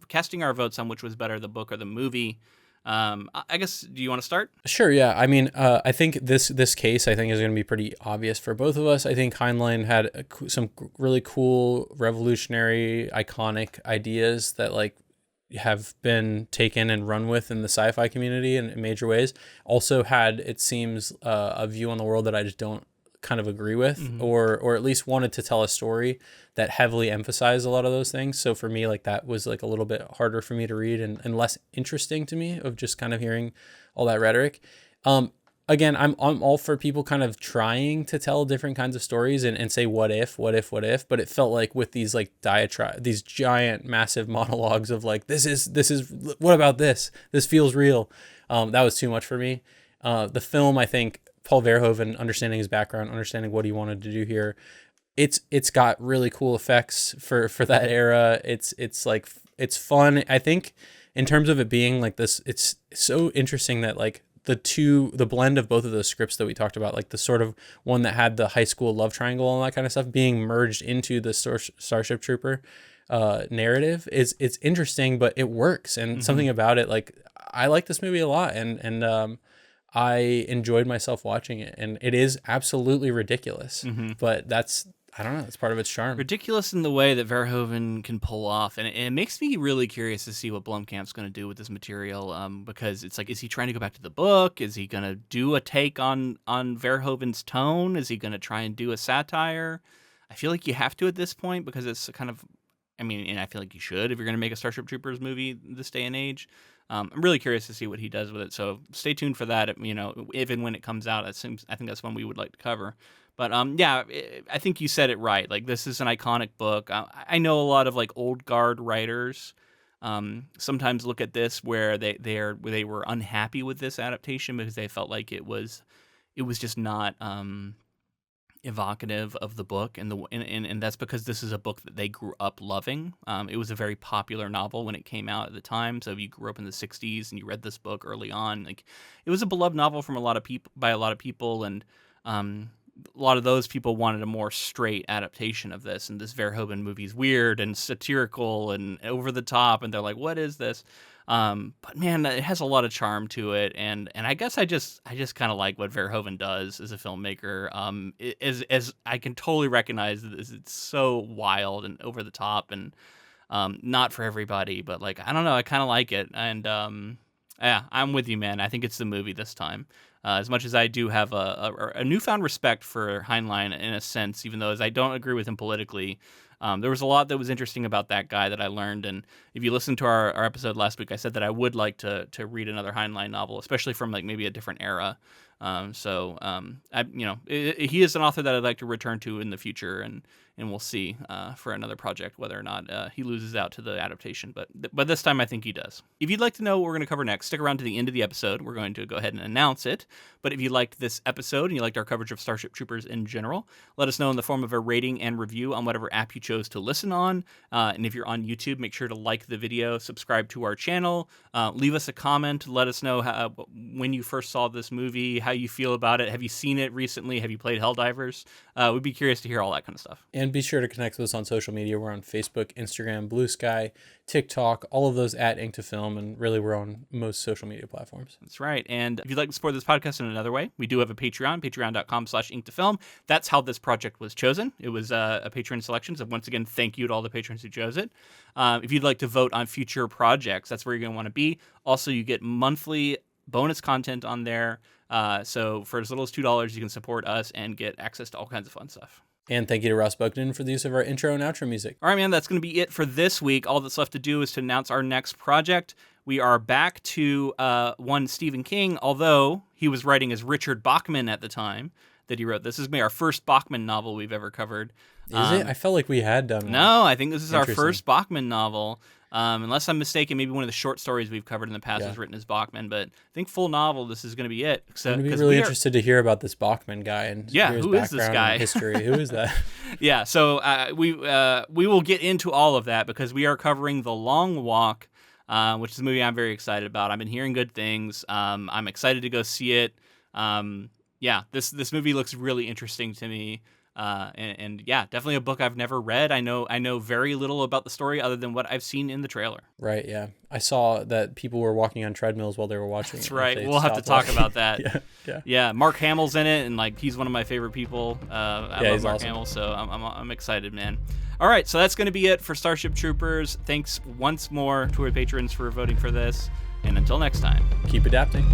[SPEAKER 1] casting our votes on which was better, the book or the movie. I guess, do you want to start?
[SPEAKER 2] Sure, yeah. I mean, I think this case, I think, is going to be pretty obvious for both of us. I think Heinlein had some really cool, revolutionary, iconic ideas that like have been taken and run with in the sci-fi community in major ways. Also had, it seems, a view on the world that I just don't kind of agree with, or at least wanted to tell a story that heavily emphasized a lot of those things. So for me, like that was like a little bit harder for me to read and less interesting to me of just kind of hearing all that rhetoric. Again, I'm all for people kind of trying to tell different kinds of stories and say what if, but it felt like with these like these giant massive monologues of like this is what about this? This feels real. That was too much for me. The film, I think, Paul Verhoeven, understanding his background, understanding what he wanted to do here, it's got really cool effects for that era. It's like it's fun. I think in terms of it being like this, it's so interesting that like the blend of both of those scripts that we talked about, like the sort of one that had the high school love triangle and all that kind of stuff being merged into the Starship Trooper narrative it's interesting, but it works. And something about it, like I like this movie a lot, and I enjoyed myself watching it, and it is absolutely ridiculous, but I don't know, that's part of its charm.
[SPEAKER 1] Ridiculous in the way that Verhoeven can pull off, and it makes me really curious to see what Blomkamp's going to do with this material, because it's like, is he trying to go back to the book? Is he going to do a take on Verhoeven's tone? Is he going to try and do a satire? I feel like you have to at this point, because it's kind of, I mean, and I feel like you should if you're going to make a Starship Troopers movie this day and age. I'm really curious to see what he does with it, so stay tuned for that. If and when it comes out, I think that's one we would like to cover. But yeah, I think you said it right. Like, this is an iconic book. I know a lot of like old guard writers sometimes look at this where they were unhappy with this adaptation because they felt like it was just not evocative of the book, and that's because this is a book that they grew up loving. It was a very popular novel when it came out at the time. So if you grew up in the 60s and you read this book early on, like, it was a beloved novel from a lot of people, and a lot of those people wanted a more straight adaptation of this. And this Verhoeven movie is weird and satirical and over the top, and they're like, what is this? But man, it has a lot of charm to it, and I guess I just kind of like what Verhoeven does as a filmmaker. As I can totally recognize that it's so wild and over the top, and not for everybody, but like, I don't know, I kind of like it, and yeah, I'm with you, man. I think it's the movie this time. As much as I do have a newfound respect for Heinlein in a sense, even though as I don't agree with him politically. There was a lot that was interesting about that guy that I learned, and if you listened to our episode last week, I said that I would like to read another Heinlein novel, especially from like maybe a different era. He is an author that I'd like to return to in the future, and we'll see for another project whether or not he loses out to the adaptation. But this time I think he does. If you'd like to know what we're going to cover next, stick around to the end of the episode. We're going to go ahead and announce it. But if you liked this episode and you liked our coverage of Starship Troopers in general, let us know in the form of a rating and review on whatever app you chose to listen on. And if you're on YouTube, make sure to like the video, subscribe to our channel, leave us a comment, let us know when you first saw this movie, how you feel about it. Have you seen it recently? Have you played Helldivers? We'd be curious to hear all that kind of stuff.
[SPEAKER 2] And be sure to connect with us on social media. We're on Facebook, Instagram, Blue Sky, TikTok, all of those at Ink to Film, and really we're on most social media platforms.
[SPEAKER 1] That's right. And if you'd like to support this podcast in another way, we do have a Patreon, patreon.com/inktofilm. That's how this project was chosen. It was a Patreon selection. So once again, thank you to all the patrons who chose it. If you'd like to vote on future projects, that's where you're going to want to be. Also, you get monthly bonus content on there. So for as little as $2, you can support us and get access to all kinds of fun stuff.
[SPEAKER 2] And thank you to Ross Bogdan for the use of our intro and outro music.
[SPEAKER 1] All right, man, that's going to be it for this week. All that's left to do is to announce our next project. We are back to one Stephen King, although he was writing as Richard Bachman at the time that he wrote this. This is our first Bachman novel we've ever covered.
[SPEAKER 2] Is it? I felt like we had done one.
[SPEAKER 1] No, I think this is our first Bachman novel. Unless I'm mistaken, maybe one of the short stories we've covered in the past was written as Bachman, but I think full novel, this is going to be it.
[SPEAKER 2] I'm going to be really interested to hear about this Bachman guy and hear his
[SPEAKER 1] who is this guy?
[SPEAKER 2] History. Who is that?
[SPEAKER 1] Yeah, so we will get into all of that because we are covering The Long Walk, which is a movie I'm very excited about. I've been hearing good things. I'm excited to go see it. This movie looks really interesting to me. And definitely a book I've never read. I know very little about the story other than what I've seen in the trailer.
[SPEAKER 2] Right, yeah. I saw that people were walking on treadmills while they were watching it.
[SPEAKER 1] That's right. We'll have to talk about that.
[SPEAKER 2] Yeah.
[SPEAKER 1] Mark Hamill's in it, and like he's one of my favorite people. I love Mark
[SPEAKER 2] awesome.
[SPEAKER 1] Hamill, so I'm excited, man. All right, so that's going to be it for Starship Troopers. Thanks once more to our patrons for voting for this, and until next time,
[SPEAKER 2] keep adapting.